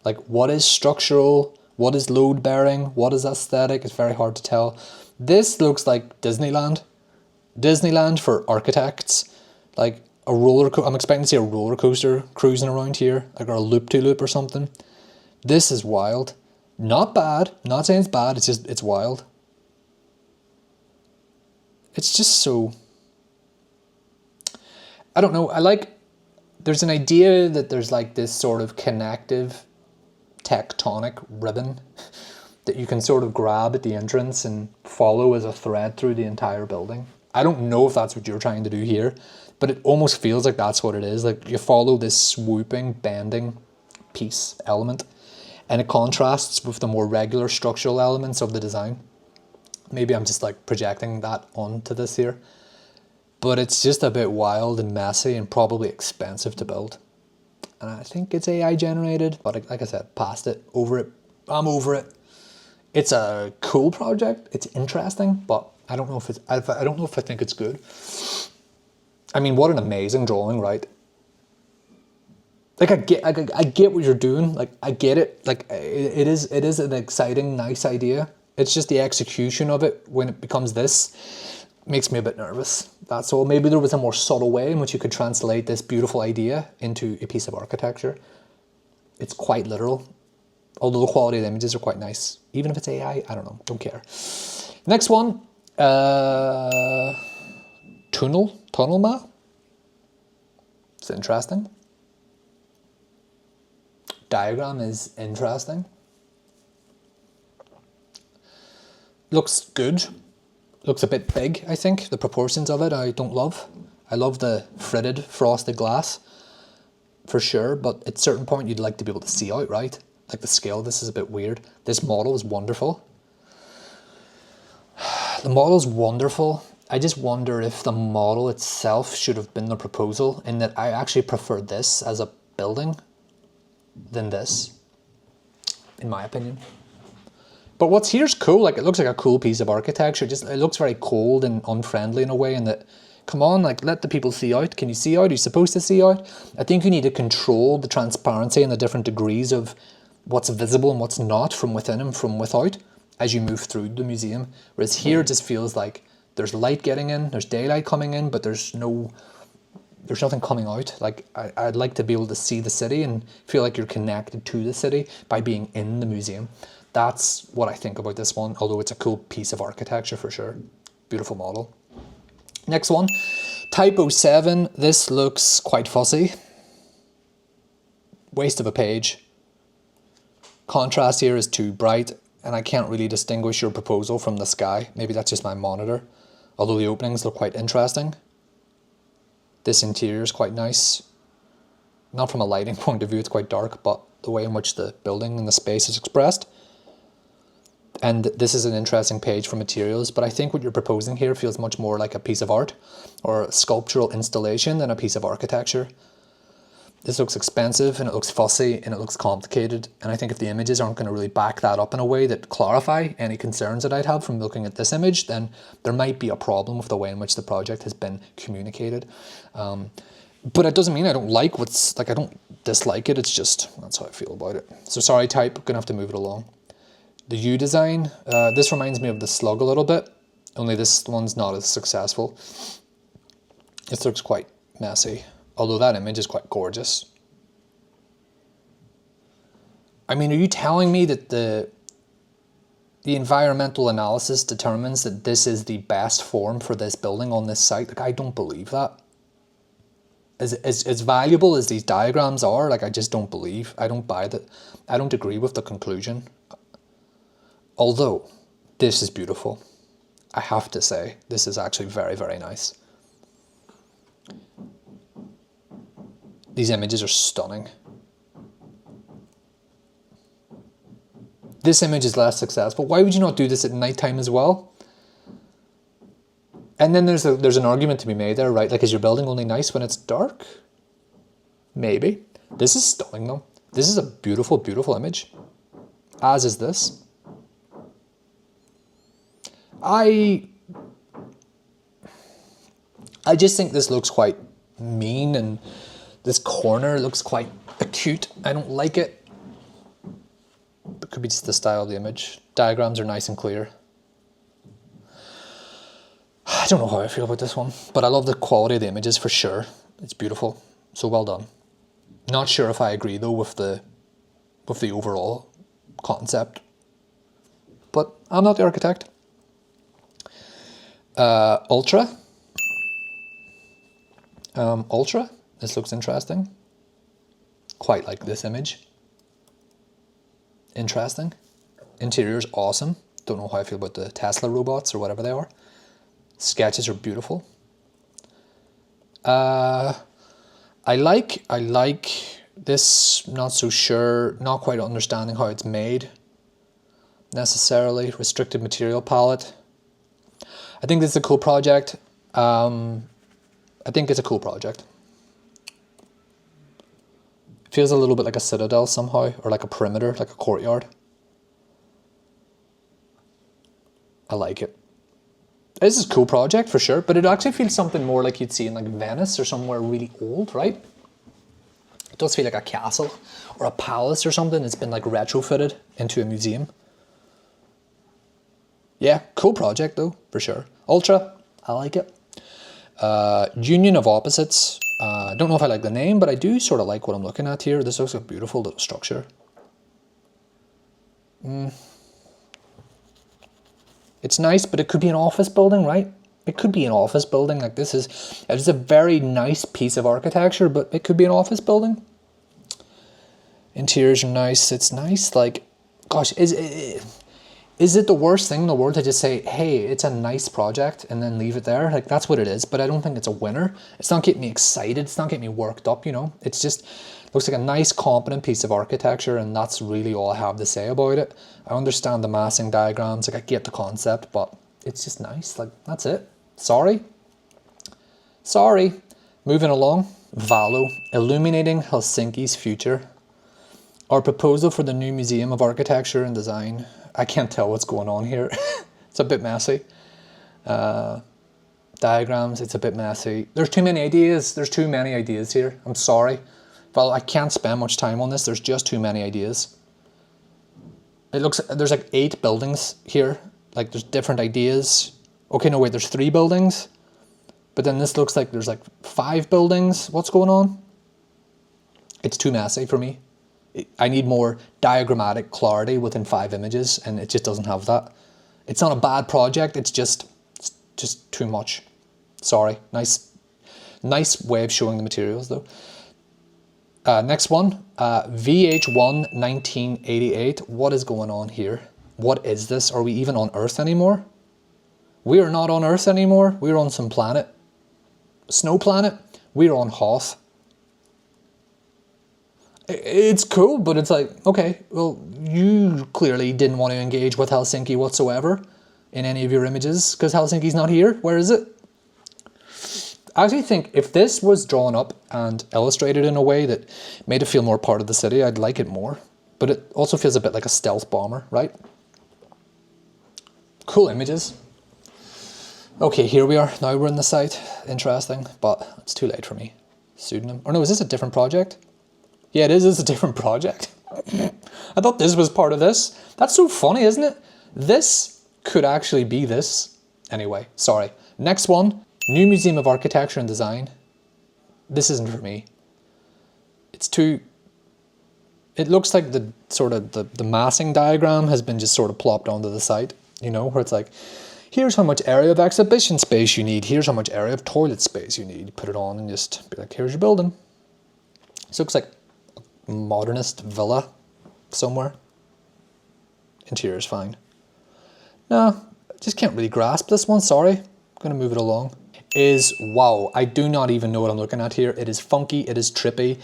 Like, what is structural? What is load bearing? What is aesthetic? It's very hard to tell. This looks like Disneyland. Disneyland for architects. Like, I'm expecting to see a roller coaster cruising around here, like, or a loop-to-loop or something. This is wild. Not bad. Not saying it's bad. It's wild. It's just so, I don't know. There's an idea that there's like this sort of connective tectonic ribbon that you can sort of grab at the entrance and follow as a thread through the entire building. I don't know if that's what you're trying to do here, but it almost feels like that's what it is. Like, you follow this swooping, bending piece element, and it contrasts with the more regular structural elements of the design. Maybe I'm just like projecting that onto this here, but it's just a bit wild and messy and probably expensive to build. And I think it's AI generated, but like I said, past it, over it. I'm over it. It's a cool project. It's interesting, but I don't know if I think it's good. I mean, what an amazing drawing, right? Like, I get what you're doing. Like, I get it. Like, it is an exciting, nice idea. It's just the execution of it when it becomes this makes me a bit nervous. That's all. Maybe there was a more subtle way in which you could translate this beautiful idea into a piece of architecture. It's quite literal, although the quality of the images are quite nice. Even if it's AI, I don't know. Don't care. Next one. Tunnelma. It's interesting. Diagram is interesting. Looks good. Looks a bit big, I think. The proportions of it I don't love. I love the fritted frosted glass for sure, but at a certain point you'd like to be able to see out, right? Like, the scale of this is a bit weird. This model is wonderful. The model is wonderful. I just wonder if the model itself should have been the proposal, in that I actually prefer this as a building than this, in my opinion. But what's here's cool. Like, it looks like a cool piece of architecture. Just, it looks very cold and unfriendly in a way, in that, come on, like, let the people see out. Can you see out? Are you supposed to see out? I think you need to control the transparency and the different degrees of what's visible and what's not from within and from without as you move through the museum. Whereas here it just feels like there's light getting in, there's daylight coming in, but there's nothing coming out. Like, I'd like to be able to see the city and feel like you're connected to the city by being in the museum. That's what I think about this one, although it's a cool piece of architecture for sure. Beautiful model. Next one, Typo 7. This looks quite fussy. Waste of a page. Contrast here is too bright, and I can't really distinguish your proposal from the sky. Maybe that's just my monitor, although the openings look quite interesting. This interior is quite nice. Not from a lighting point of view, it's quite dark, but the way in which the building and the space is expressed. And this is an interesting page for materials, but I think what you're proposing here feels much more like a piece of art or a sculptural installation than a piece of architecture. This looks expensive and it looks fussy and it looks complicated. And I think if the images aren't going to really back that up in a way that clarify any concerns that I'd have from looking at this image, then there might be a problem with the way in which the project has been communicated. But it doesn't mean I don't like what's, like I don't dislike it, it's just, that's how I feel about it. So sorry type, gonna have to move it along. The U design, this reminds me of the Slug a little bit, only this one's not as successful. This looks quite messy, although that image is quite gorgeous. I mean, are you telling me that the environmental analysis determines that this is the best form for this building on this site? Like, I don't believe that. As valuable as these diagrams are, like, I just don't believe, I don't buy that. I don't agree with the conclusion. Although, this is beautiful. I have to say, this is actually very, very nice. These images are stunning. This image is less successful. Why would you not do this at nighttime as well? And then there's an argument to be made there, right? Like, is your building only nice when it's dark? Maybe. This is stunning though. This is a beautiful, beautiful image. As is this. I just think this looks quite mean, and this corner looks quite acute. I don't like it. It could be just the style of the image. Diagrams are nice and clear. I don't know how I feel about this one, but I love the quality of the images for sure. It's beautiful. So well done. Not sure if I agree though with the overall concept, but I'm not the architect. Ultra. Ultra. This looks interesting. Quite like this image. Interesting. Interior's awesome. Don't know how I feel about the Tesla robots or whatever they are. Sketches are beautiful. I like this, not so sure, not quite understanding how it's made necessarily. Restricted material palette. I think this is a cool project. I think it's a cool project. Feels a little bit like a citadel somehow, or like a perimeter, like a courtyard. I like it. This is a cool project for sure, but it actually feels something more like you'd see in like Venice or somewhere really old, right? It does feel like a castle or a palace or something that's been like retrofitted into a museum. Yeah, cool project though, for sure. Ultra, I like it. Union of Opposites. Don't know if I like the name, but I do sort of like what I'm looking at here. This looks like a beautiful little structure. It's nice, but it could be an office building, right? It could be an office building. Like, it's a very nice piece of architecture, but it could be an office building. Interiors are nice. It's nice. Like, gosh, is it the worst thing in the world to just say, hey, it's a nice project and then leave it there? Like, that's what it is, but I don't think it's a winner. It's not getting me excited. It's not getting me worked up, you know? It's just looks like a nice, competent piece of architecture, and that's really all I have to say about it. I understand the massing diagrams, like I get the concept, but it's just nice. Like, that's it. Sorry. Moving along. Valo, illuminating Helsinki's future. Our proposal for the new Museum of Architecture and Design. I can't tell what's going on here. It's a bit messy. Diagrams, it's a bit messy. There's too many ideas. There's too many ideas here. I'm sorry. Well, I can't spend much time on this. There's just too many ideas. It looks, there's like 8 buildings here. Like, there's different ideas. Okay, no, wait, there's 3 buildings. But then this looks like there's like 5 buildings. What's going on? It's too messy for me. I need more diagrammatic clarity within 5 images, and it just doesn't have that. It's not a bad project, it's just too much. Sorry. Nice way of showing the materials though. Next one, VH1 1988. What is going on here? What is this? Are we even on Earth anymore? We are not on Earth anymore. We're on some planet. Snow planet. We're on Hoth. It's cool, but it's like, okay, well, you clearly didn't want to engage with Helsinki whatsoever in any of your images, because Helsinki's not here. Where is it? I actually think if this was drawn up and illustrated in a way that made it feel more part of the city, I'd like it more. But it also feels a bit like a stealth bomber, right? Cool images. Okay, here we are. Now we're in the site. Interesting, but it's too late for me. Pseudonym. Or no, is this a different project? Yeah, it is. It's a different project. I thought this was part of this. That's so funny, isn't it? This could actually be this. Anyway, sorry. Next one. New Museum of Architecture and Design. This isn't for me. It's too... It looks like the sort of the massing diagram has been just sort of plopped onto the site. You know, where it's like, here's how much area of exhibition space you need. Here's how much area of toilet space you need. You put it on and just be like, here's your building. This looks like a modernist villa somewhere. Interior's fine. No, just can't really grasp this one, sorry. I'm gonna move it along. Wow, I do not even know what I'm looking at here. It is funky, it is trippy.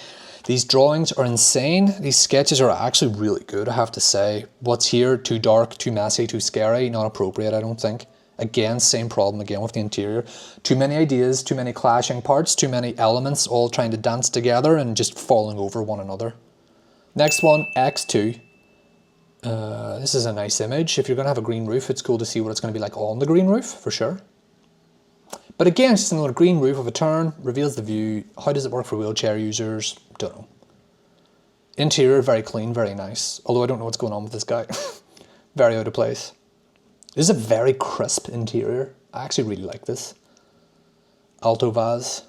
These drawings are insane. These sketches are actually really good, I have to say. What's here, too dark, too messy, too scary, not appropriate, I don't think. Again, same problem again with the interior. Too many ideas, too many clashing parts, too many elements all trying to dance together and just falling over one another. Next one, X2. This is a nice image. If you're gonna have a green roof, it's cool to see what it's gonna be like on the green roof, for sure. But again, it's just another green roof of a turn, reveals the view. How does it work for wheelchair users? Don't know. Interior, very clean, very nice. Although I don't know what's going on with this guy. Very out of place. This is a very crisp interior. I actually really like this. Alto vase.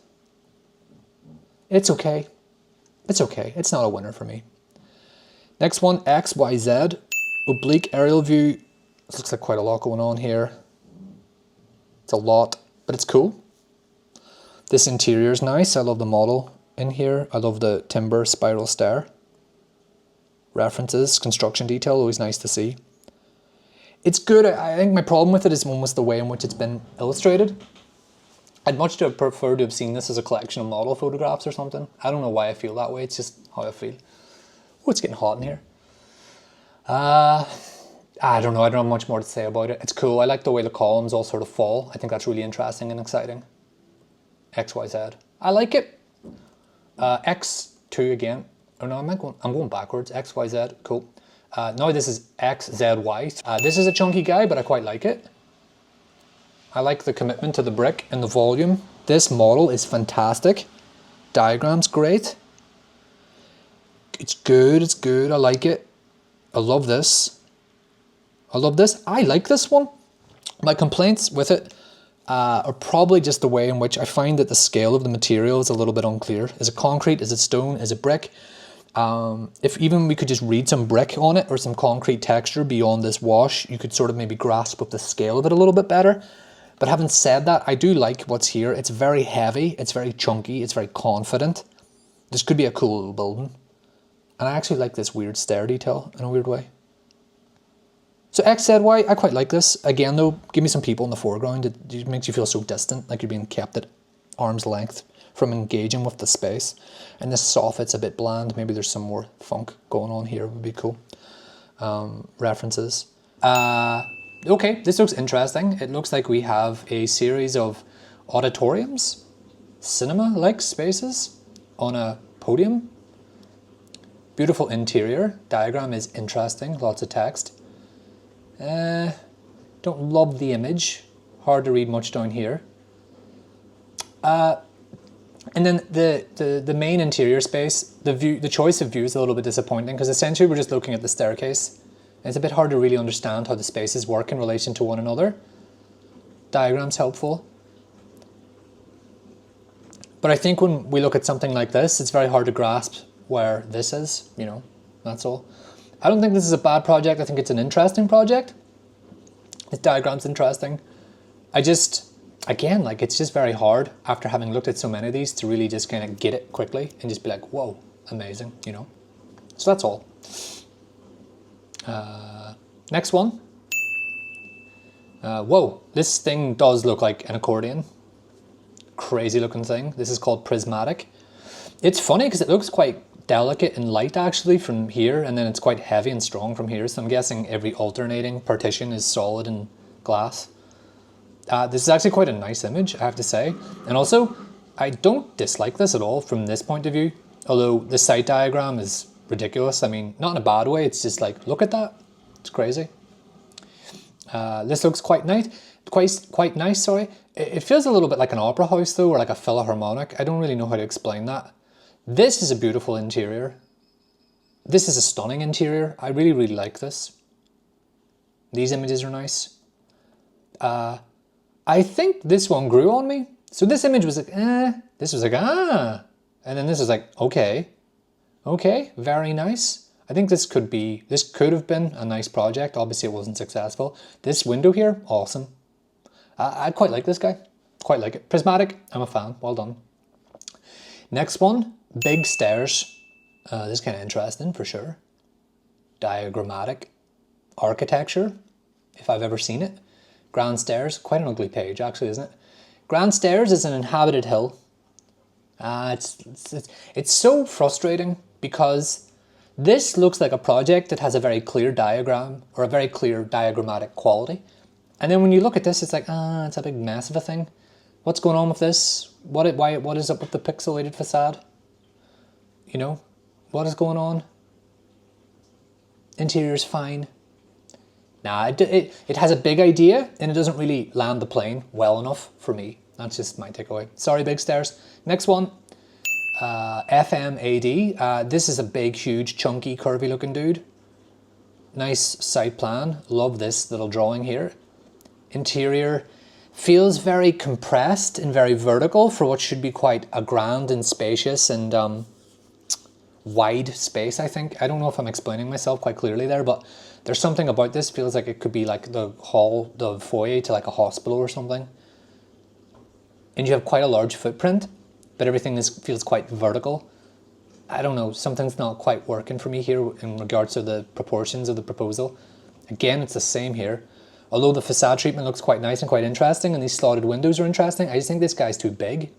It's okay. It's okay. It's not a winner for me. Next one, XYZ. Oblique aerial view. This looks like quite a lot going on here. It's a lot, but it's cool. This interior is nice. I love the model in here. I love the timber spiral stair. References, construction detail, always nice to see. It's good. I think my problem with it is almost the way in which it's been illustrated. I'd much have preferred to have seen this as a collection of model photographs or something. I don't know why I feel that way. It's just how I feel. Oh, it's getting hot in here. I don't know. I don't have much more to say about it. It's cool. I like the way the columns all sort of fall. I think that's really interesting and exciting. XYZ. I like it. X2 again. Oh no, I'm going backwards. XYZ. Cool. Now this is XZY. This is a chunky guy, but I quite like it. I like the commitment to the brick and the volume. This model is fantastic. Diagram's great. It's good. It's good. I like it. I love this. I love this. I like this one. My complaints with it are probably just the way in which I find that the scale of the material is a little bit unclear. Is it concrete? Is it stone? Is it brick? If even we could just read some brick on it or some concrete texture beyond this wash, you could sort of maybe grasp up the scale of it a little bit better. But having said that, I do like what's here. It's very heavy, it's very chunky, it's very confident. This could be a cool little building. And I actually like this weird stair detail in a weird way. So XZY, I quite like this. Again though, give me some people in the foreground. It makes you feel so distant, like you're being kept at arm's length from engaging with the space. And this soffit's a bit bland. Maybe there's some more funk going on here, would be cool. References. Okay, this looks interesting. It looks like we have a series of auditoriums, cinema-like spaces on a podium. Beautiful interior. Diagram is interesting, lots of text. Don't love the image. Hard to read much down here. And then the main interior space, the choice of view is a little bit disappointing because essentially we're just looking at the staircase. And it's a bit hard to really understand how the spaces work in relation to one another. Diagram's helpful. But I think when we look at something like this, it's very hard to grasp where this is, you know, that's all. I don't think this is a bad project. I think it's an interesting project. This diagram's interesting. Again, like it's just very hard after having looked at so many of these to really just kind of get it quickly and just be like, whoa, amazing, you know. So that's all. Next one. Whoa, this thing does look like an accordion. Crazy looking thing. This is called Prismatic. It's funny because it looks quite delicate and light actually from here, and then it's quite heavy and strong from here. So I'm guessing every alternating partition is solid and glass. This is actually quite a nice image, I have to say. And also, I don't dislike this at all from this point of view. Although the site diagram is ridiculous. I mean, not in a bad way. It's just like, look at that. It's crazy. This looks quite nice. Quite nice, sorry. It feels a little bit like an opera house though, or like a philharmonic. I don't really know how to explain that. This is a beautiful interior. This is a stunning interior. I really, really like this. These images are nice. I think this one grew on me. So this image was like, this was like, and then this was like, okay, very nice. I think this could have been a nice project. Obviously it wasn't successful. This window here, awesome. I quite like this guy, quite like it. Prismatic, I'm a fan, well done. Next one, big stairs. This is kind of interesting for sure. Diagrammatic architecture, if I've ever seen it. Grand stairs, quite an ugly page actually, isn't it? Grand stairs is an inhabited hill. It's so frustrating because this looks like a project that has a very clear diagram or a very clear diagrammatic quality. And then when you look at this, it's like, it's a big mess of a thing. What's going on with this? What is up with the pixelated facade? You know, what is going on? Interior's fine. Nah, it has a big idea and it doesn't really land the plane well enough for me. That's just my takeaway. Sorry, big stairs. Next one, FMAD. This is a big, huge, chunky, curvy looking dude. Nice site plan. Love this little drawing here. Interior feels very compressed and very vertical for what should be quite a grand and spacious and wide space, I think. I don't know if I'm explaining myself quite clearly there, but there's something about this, feels like it could be like the hall, the foyer to like a hospital or something. And you have quite a large footprint, but everything feels quite vertical. I don't know, something's not quite working for me here in regards to the proportions of the proposal. Again, it's the same here. Although the facade treatment looks quite nice and quite interesting, and these slotted windows are interesting, I just think this guy's too big.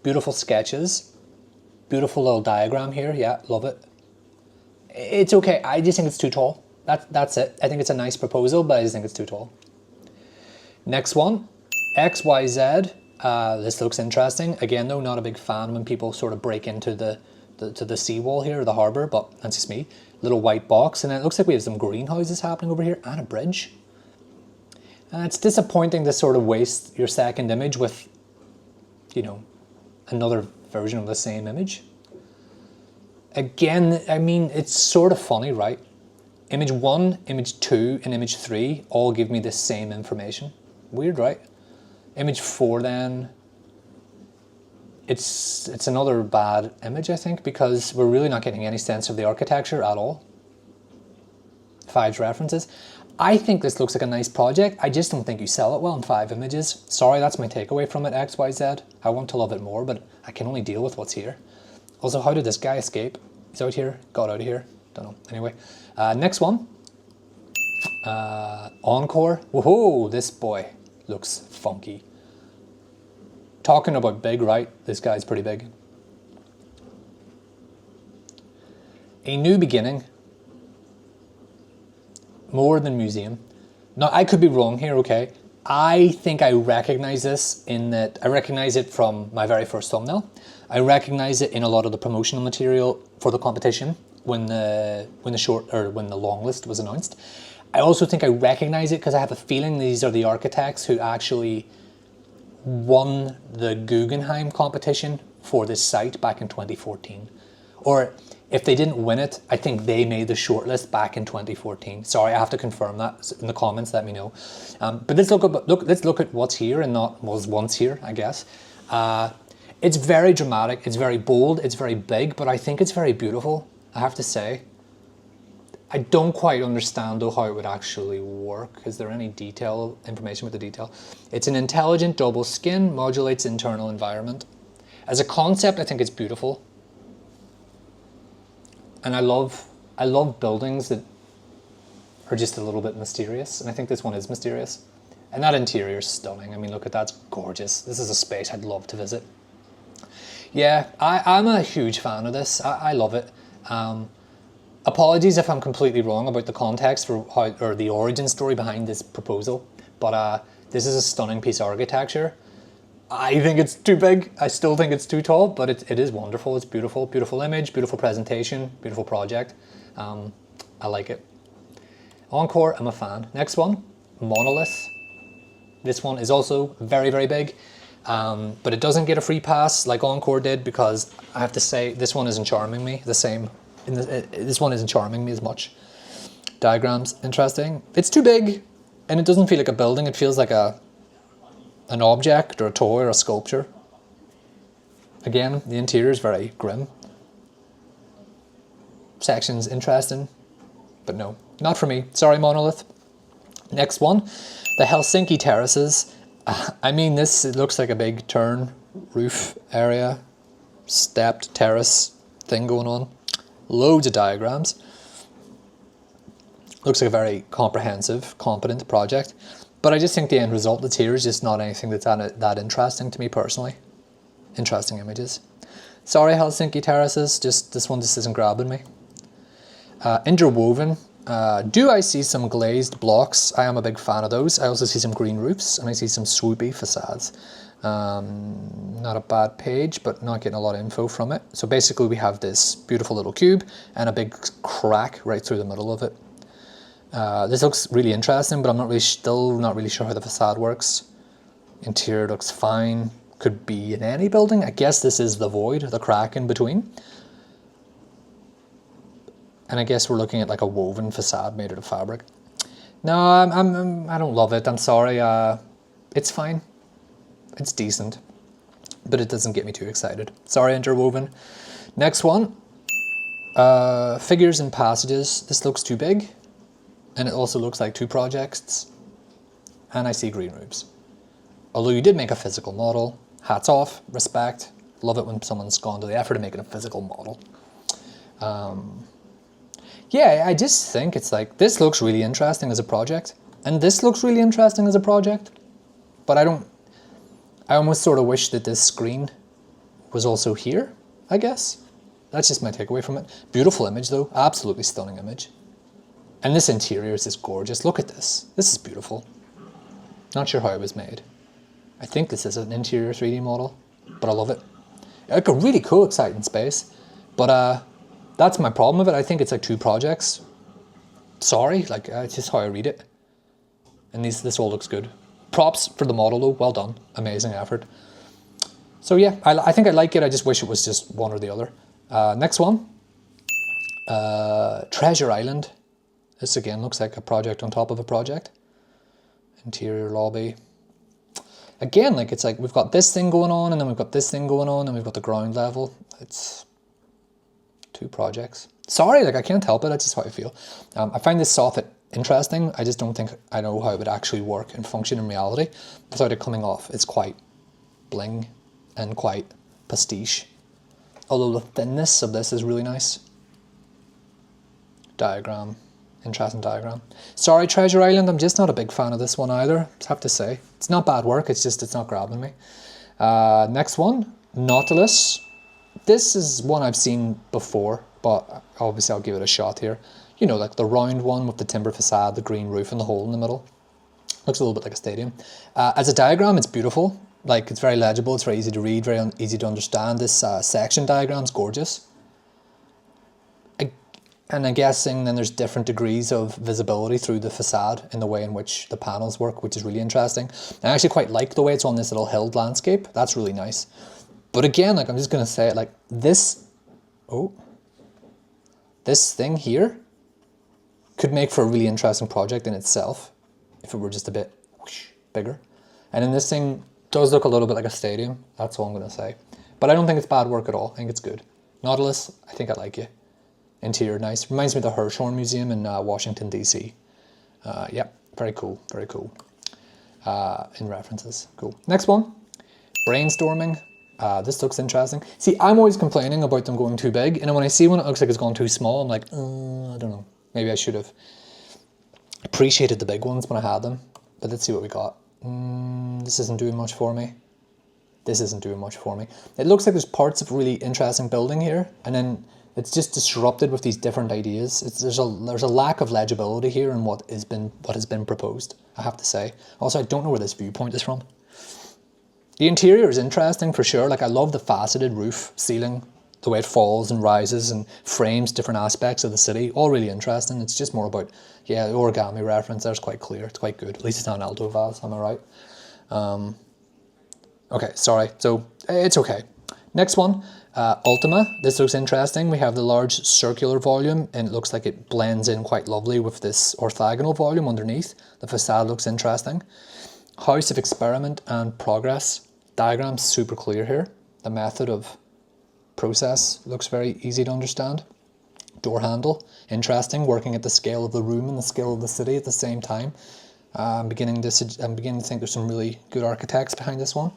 Beautiful sketches. Beautiful little diagram here, yeah, love it. It's okay, I just think it's too tall. That's it. I think it's a nice proposal, but I just think it's too tall. Next one, XYZ. This looks interesting. Again, though, not a big fan when people sort of break into the seawall here, the harbour, but that's just me. Little white box, and then it looks like we have some greenhouses happening over here and a bridge. And it's disappointing to sort of waste your second image with, you know, another version of the same image. Again, I mean, it's sort of funny, right? Image 1, image 2, and image 3 all give me the same information. Weird, right? Image 4 then, it's another bad image, I think, because we're really not getting any sense of the architecture at all. 5's references. I think this looks like a nice project. I just don't think you sell it well in 5 images. Sorry, that's my takeaway from it, XYZ. I want to love it more, but I can only deal with what's here. Also, how did this guy escape? He's out here, got out of here. Don't know. Anyway, next one. Encore. Whoa, this boy looks funky. Talking about big, right? This guy's pretty big. A new beginning. More than museum. Now, I could be wrong here, okay? I think I recognize this in that I recognize it from my very first thumbnail. I recognize it in a lot of the promotional material for the competition when the long list was announced. I also think I recognize it because I have a feeling these are the architects who actually won the Guggenheim competition for this site back in 2014. Or if they didn't win it, I think they made the shortlist back in 2014. Sorry, I have to confirm that in the comments, let me know. But let's look at what's here and not was once here, I guess. It's very dramatic, it's very bold, it's very big, but I think it's very beautiful, I have to say. I don't quite understand though how it would actually work. Is there any information with the detail? It's an intelligent double skin, modulates internal environment. As a concept, I think it's beautiful. And I love buildings that are just a little bit mysterious, and I think this one is mysterious. And that interior is stunning. I mean, look at that, it's gorgeous. This is a space I'd love to visit. Yeah, I'm a huge fan of this. I love it. Apologies if I'm completely wrong about the context for how, or the origin story behind this proposal, but this is a stunning piece of architecture. I think it's too big. I still think it's too tall, but it is wonderful. It's beautiful, beautiful image, beautiful presentation, beautiful project. I like it. Encore, I'm a fan. Next one, Monolith. This one is also very, very big, but it doesn't get a free pass like Encore did, because I have to say this one isn't charming me the same. This one isn't charming me as much. Diagrams, interesting. It's too big, and it doesn't feel like a building. It feels like an object or a toy or a sculpture. Again, the interior is very grim. Sections interesting, but no, not for me. Sorry, Monolith. Next one, the Helsinki terraces. I mean, this, it looks like a big turn roof area, stepped terrace thing going on. Loads of diagrams. Looks like a very comprehensive, competent project. But I just think the end result that's here is just not anything that's that interesting to me personally. Interesting images. Sorry, Helsinki terraces, just this one just isn't grabbing me. Interwoven. Do I see some glazed blocks? I am a big fan of those. I also see some green roofs, and I see some swoopy facades. Not a bad page, but not getting a lot of info from it. So basically we have this beautiful little cube and a big crack right through the middle of it. This looks really interesting, but I'm still not really sure how the facade works. Interior looks fine. Could be in any building. I guess this is the void, the crack in between. And I guess we're looking at like a woven facade made out of fabric. No, I don't love it. I'm sorry. It's fine. It's decent, but it doesn't get me too excited. Sorry, Interwoven. Next one, figures and passages. This looks too big, and it also looks like two projects. And I see green roofs. Although you did make a physical model. Hats off, respect. Love it when someone's gone to the effort of making a physical model. Yeah, I just think it's like, this looks really interesting as a project, and this looks really interesting as a project, but I almost sort of wish that this screen was also here, I guess. That's just my takeaway from it. Beautiful image though, absolutely stunning image. And this interior is just gorgeous. Look at this. This is beautiful. Not sure how it was made. I think this is an interior 3D model, but I love it. Like a really cool, exciting space, but that's my problem with it. I think it's like two projects. Sorry, like it's just how I read it. And this all looks good. Props for the model though, well done. Amazing effort. So yeah, I think I like it. I just wish it was just one or the other. Next one. Treasure Island. This again looks like a project on top of a project. Interior lobby. Again, like it's like we've got this thing going on, and then we've got this thing going on, and we've got the ground level. It's two projects. Sorry, like I can't help it. That's just how I feel. I find this soffit interesting. I just don't think I know how it would actually work and function in reality without it coming off. It's quite bling and quite pastiche. Although the thinness of this is really nice. Diagram. Interesting diagram. Sorry, Treasure Island. I'm just not a big fan of this one either. I have to say. It's not bad work. It's just it's not grabbing me. Next one. Nautilus. This is one I've seen before, but obviously I'll give it a shot here. You know, like the round one with the timber facade, the green roof and the hole in the middle. Looks a little bit like a stadium. As a diagram, it's beautiful. Like, it's very legible, it's very easy to read, very easy to understand. This section diagram's gorgeous. And I'm guessing then there's different degrees of visibility through the facade in the way in which the panels work, which is really interesting. I actually quite like the way it's on this little hilled landscape. That's really nice. But again, like I'm just going to say it, like this thing here could make for a really interesting project in itself if it were just a bit bigger. And then this thing does look a little bit like a stadium. That's all I'm going to say. But I don't think it's bad work at all. I think it's good. Nautilus, I think I like you. Interior nice. Reminds me of the Hirshhorn Museum in Washington, D.C. Yeah, very cool, very cool. In references, cool. Next one, brainstorming. This looks interesting. See, I'm always complaining about them going too big, and then when I see one it looks like it's gone too small, I'm like, I don't know. Maybe I should have appreciated the big ones when I had them. But let's see what we got. This isn't doing much for me. this isn't doing much for me. It looks like there's parts of really interesting building here, and then it's just disrupted with these different ideas. There's a lack of legibility here in what has been proposed, I have to say. Also, I don't know where this viewpoint is from. The interior is interesting for sure. Like, I love the faceted roof, ceiling, the way it falls and rises and frames different aspects of the city. All really interesting. It's just more about, yeah, the origami reference there's quite clear. It's quite good. At least it's not an alto vase, am I right? Okay, sorry. So it's okay. Next one, Ultima. This looks interesting. We have the large circular volume, and it looks like it blends in quite lovely with this orthogonal volume underneath. The facade looks interesting. House of Experiment and Progress. Diagram super clear here. The method of process looks very easy to understand. Door handle, interesting, working at the scale of the room and the scale of the city at the same time. I'm beginning to think there's some really good architects behind this one.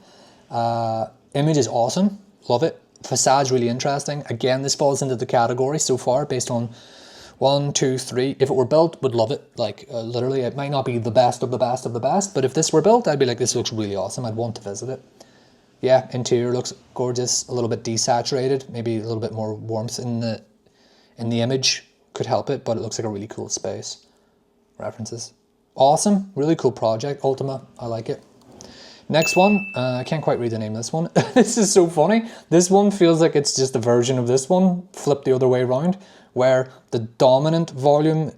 Image is awesome, love it. Facade's really interesting. Again, this falls into the category so far based on 1, 2, 3. If it were built, would love it. Like, literally, it might not be the best of the best of the best, but if this were built, I'd be like, this looks really awesome. I'd want to visit it. Yeah, interior looks gorgeous, a little bit desaturated, maybe a little bit more warmth in the image could help it, but it looks like a really cool space. References. Awesome, really cool project, Ultima, I like it. Next one, I can't quite read the name of this one. This is so funny. This one feels like it's just a version of this one, flipped the other way around, where the dominant volume,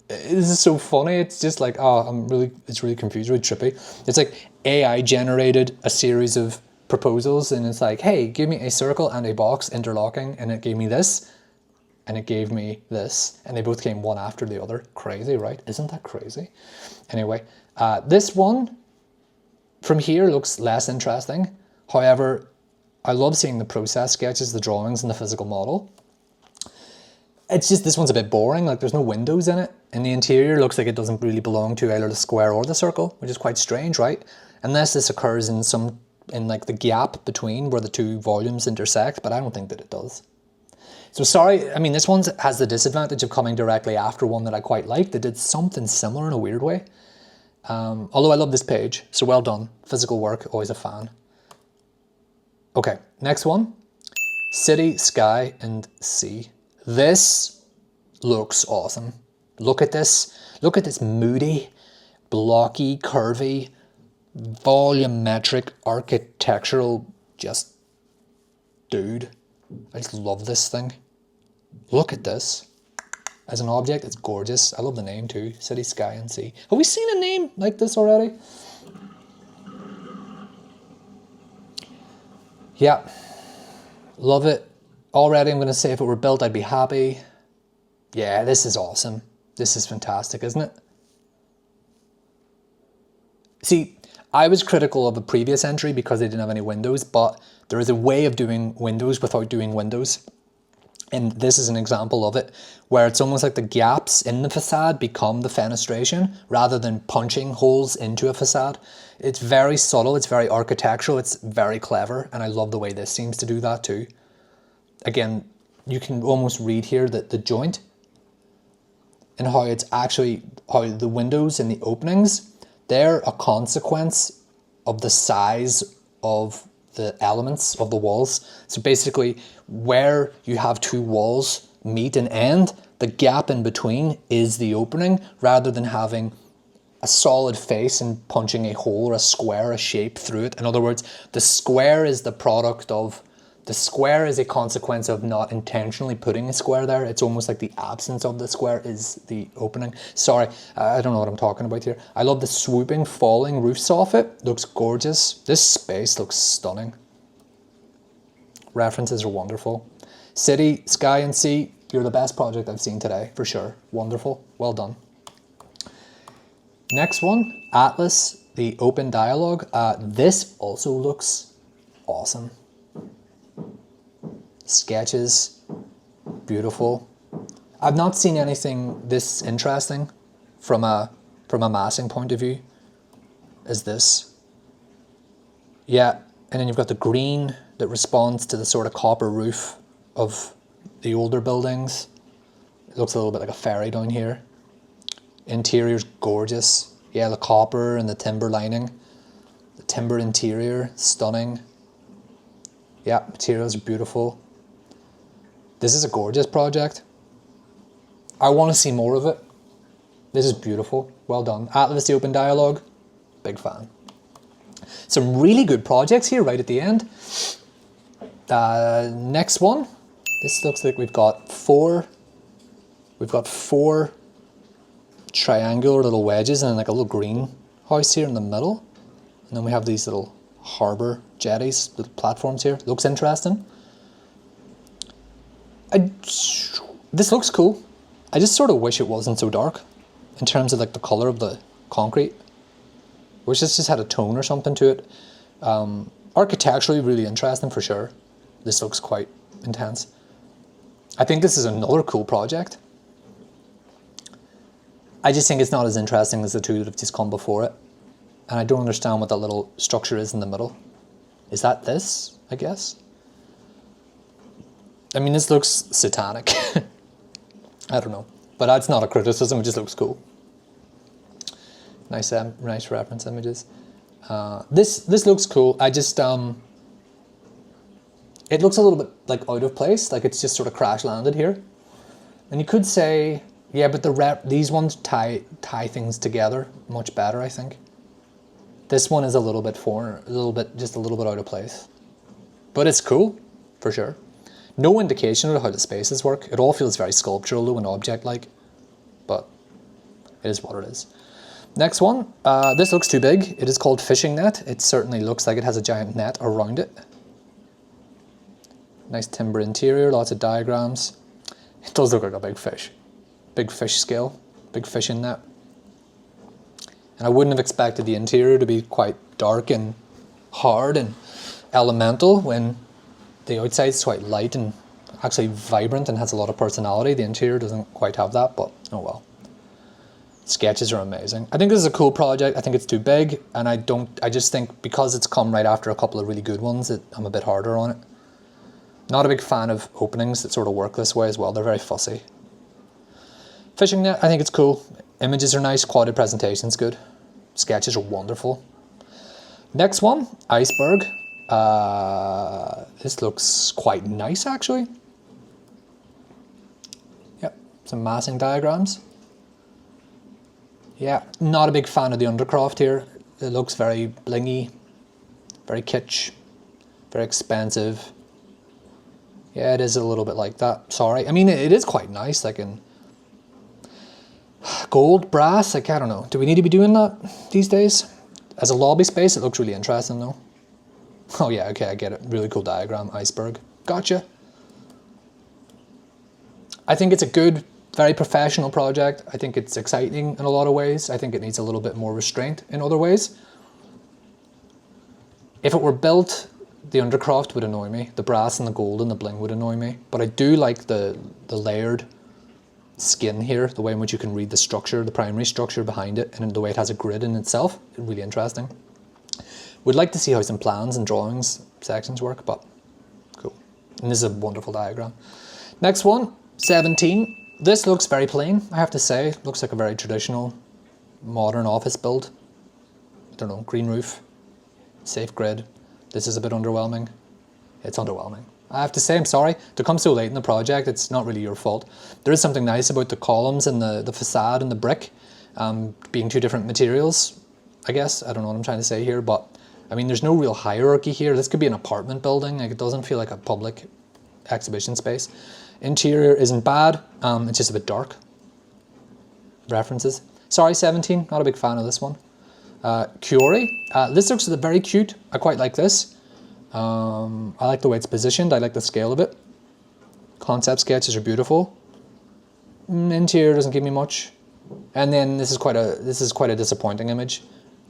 this is so funny. It's just like, it's really confused, really trippy. It's like AI generated a series of proposals, and it's like, hey, give me a circle and a box interlocking, and it gave me this, and it gave me this, and they both came one after the other. Crazy, right? Isn't that crazy? Anyway, this one from here looks less interesting. However, I love seeing the process sketches, the drawings, and the physical model. It's just, this one's a bit boring, like there's no windows in it, and the interior looks like it doesn't really belong to either the square or the circle, which is quite strange, right? Unless this occurs in like the gap between where the two volumes intersect, but I don't think that it does. So sorry, I mean, this one has the disadvantage of coming directly after one that I quite liked. They did something similar in a weird way. Although I love this page, so well done. Physical work, always a fan. Okay, next one. City, Sky, and Sea. This looks awesome. Look at this. Look at this moody, blocky, curvy, volumetric, architectural, just dude. I just love this thing. Look at this. As an object, it's gorgeous. I love the name too. City, Sky, and Sea. Have we seen a name like this already? Yeah. Love it. Already, I'm going to say if it were built, I'd be happy. Yeah, this is awesome. This is fantastic, isn't it? See, I was critical of the previous entry because they didn't have any windows, but there is a way of doing windows without doing windows. And this is an example of it, where it's almost like the gaps in the facade become the fenestration rather than punching holes into a facade. It's very subtle, it's very architectural, it's very clever, and I love the way this seems to do that too. Again, you can almost read here that the joint and how the windows and the openings, they're a consequence of the size of the elements of the walls. So basically, where you have two walls meet and end, the gap in between is the opening, rather than having a solid face and punching a hole or a square, a shape through it. In other words, the square is a consequence of not intentionally putting a square there. It's almost like the absence of the square is the opening. Sorry, I don't know what I'm talking about here. I love the swooping, falling roof soffit. Looks gorgeous. This space looks stunning. References are wonderful. City, Sky, and Sea. You're the best project I've seen today, for sure. Wonderful. Well done. Next one, Atlas, the open dialogue. This also looks awesome. Sketches, beautiful. I've not seen anything this interesting from a massing point of view as this. Yeah, and then you've got the green that responds to the sort of copper roof of the older buildings. It looks a little bit like a ferry down here. Interior's gorgeous. Yeah, the copper and the timber lining. The timber interior, stunning. Yeah, materials are beautiful. This is a gorgeous project. I want to see more of it. This is beautiful. Well done. Atlas, the Open Dialogue. Big fan. Some really good projects here right at the end. Next one. This looks like we've got four triangular little wedges and like a little greenhouse here in the middle. And then we have these little harbour jetties, little platforms here. Looks interesting. This looks cool. I just sort of wish it wasn't so dark in terms of like the colour of the concrete. Wish this just had a tone or something to it. Architecturally really interesting for sure. This looks quite intense. I think this is another cool project. I just think it's not as interesting as the two that have just come before it. And I don't understand what that little structure is in the middle. Is that this, I guess? I mean, this looks satanic. I don't know. But that's not a criticism, it just looks cool. Nice reference images. This looks cool. I just, it looks a little bit like out of place, like it's just sort of crash landed here. And you could say, yeah, but these ones tie things together much better, I think. This one is just a little bit out of place. But it's cool, for sure. No indication of how the spaces work. It all feels very sculptural though and object-like. But it is what it is. Next one, this looks too big. It is called Fishing Net. It certainly looks like it has a giant net around it. Nice timber interior, lots of diagrams. It does look like a big fish. Big fish scale, big fishing net. And I wouldn't have expected the interior to be quite dark and hard and elemental when the outside is quite light and actually vibrant and has a lot of personality. The interior doesn't quite have that, but oh well. Sketches are amazing. I think this is a cool project. I think it's too big, and I just think because it's come right after a couple of really good ones, I'm a bit harder on it. Not a big fan of openings that sort of work this way as well. They're very fussy. Fishing Net, I think it's cool. Images are nice, quality presentation's good. Sketches are wonderful. Next one, Iceberg. This looks quite nice actually. Yep, some massing diagrams. Yeah, not a big fan of the undercroft here. It looks very blingy, very kitsch, very expensive. Yeah, it is a little bit like that. Sorry. I mean, it is quite nice, like in gold, brass, like I don't know. Do we need to be doing that these days? As a lobby space, it looks really interesting though. Oh yeah, okay, I get it. Really cool diagram, iceberg. Gotcha. I think it's a good, very professional project. I think it's exciting in a lot of ways. I think it needs a little bit more restraint in other ways. If it were built, the undercroft would annoy me. The brass and the gold and the bling would annoy me. But I do like the layered skin here, the way in which you can read the structure, the primary structure behind it, and the way it has a grid in itself. Really interesting. Would like to see how some plans and drawings sections work, but cool. And this is a wonderful diagram. Next one, 17. This looks very plain, I have to say. Looks like a very traditional, modern office build. I don't know, green roof, safe grid. This is a bit underwhelming. It's underwhelming. I have to say, I'm sorry, to come so late in the project, it's not really your fault. There is something nice about the columns and the facade and the brick being two different materials, I guess. I don't know what I'm trying to say here, but I mean, there's no real hierarchy here. This could be an apartment building. Like, it doesn't feel like a public exhibition space. Interior isn't bad. It's just a bit dark. References. Sorry, 17. Not a big fan of this one. Curie. This looks very cute. I quite like this. I like the way it's positioned. I like the scale of it. Concept sketches are beautiful. Interior doesn't give me much. And then this is quite a disappointing image.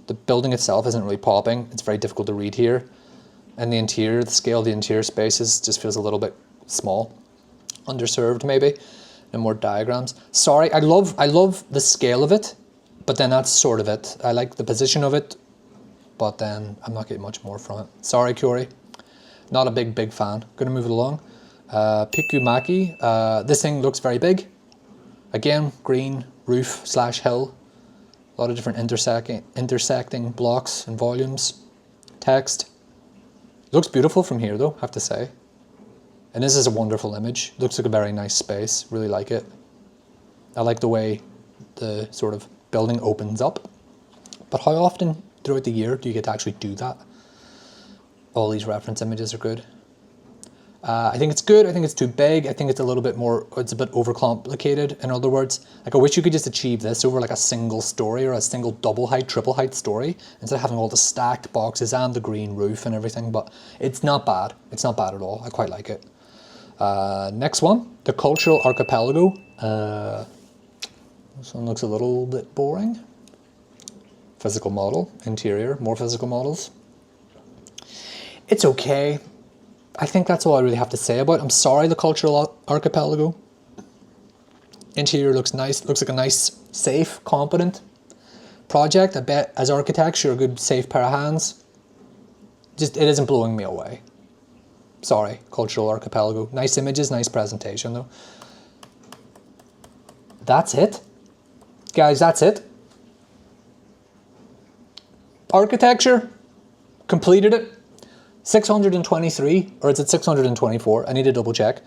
The building itself isn't really popping. It's very difficult to read here. And the interior, the scale of the interior spaces just feels a little bit small. Underserved maybe. And more diagrams. Sorry, I love the scale of it, but then that's sort of it. I like the position of it, but then I'm not getting much more from it. Sorry, Curie. Not a big fan. Gonna move it along. Pikumaki. This thing looks very big. Again, green roof / hill. A lot of different intersecting blocks and volumes. Text. Looks beautiful from here though, I have to say. And this is a wonderful image. Looks like a very nice space. Really like it. I like the way the sort of building opens up. But how often throughout the year do you get to actually do that? All these reference images are good. I think it's good. I think it's too big. I think it's a little bit more, it's a bit overcomplicated. In other words, like I wish you could just achieve this over like a single story or a single double height, triple height story instead of having all the stacked boxes and the green roof and everything. But it's not bad. It's not bad at all. I quite like it. Next one, the Cultural Archipelago. This one looks a little bit boring. Physical model, interior, more physical models. It's okay. I think that's all I really have to say about it. I'm sorry, the Cultural Archipelago. Interior looks nice. Looks like a nice, safe, competent project. I bet as architects, you're a good, safe pair of hands. Just, it isn't blowing me away. Sorry, Cultural Archipelago. Nice images, nice presentation though. That's it. Guys, that's it. Architecture, completed it. 623, or is it 624? I need to double check.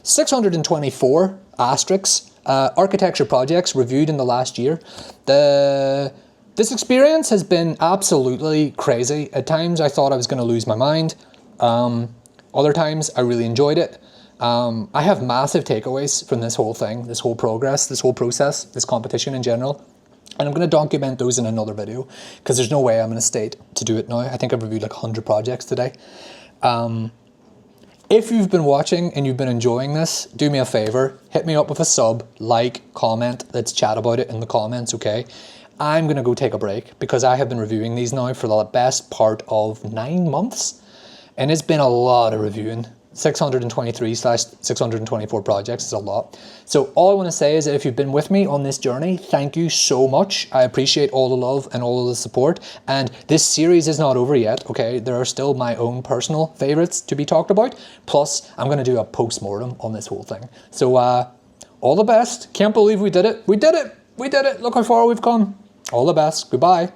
624 asterisks, architecture projects reviewed in the last year. This experience has been absolutely crazy. At times I thought I was going to lose my mind. Other times I really enjoyed it. I have massive takeaways from this whole thing, this whole progress, this whole process, this competition in general. And I'm going to document those in another video because there's no way I'm in a state to do it now. I think I've reviewed like 100 projects today. If you've been watching and you've been enjoying this, do me a favor, hit me up with a sub, like, comment, let's chat about it in the comments, okay? I'm going to go take a break because I have been reviewing these now for the best part of 9 months. And it's been a lot of reviewing. 623/624 projects is a lot. So all I want to say is that if you've been with me on this journey, thank you so much. I appreciate all the love and all of the support. And this series is not over yet, okay? There are still my own personal favorites to be talked about. Plus, I'm going to do a post-mortem on this whole thing. So all the best. Can't believe we did it. We did it. We did it. Look how far we've come. All the best. Goodbye.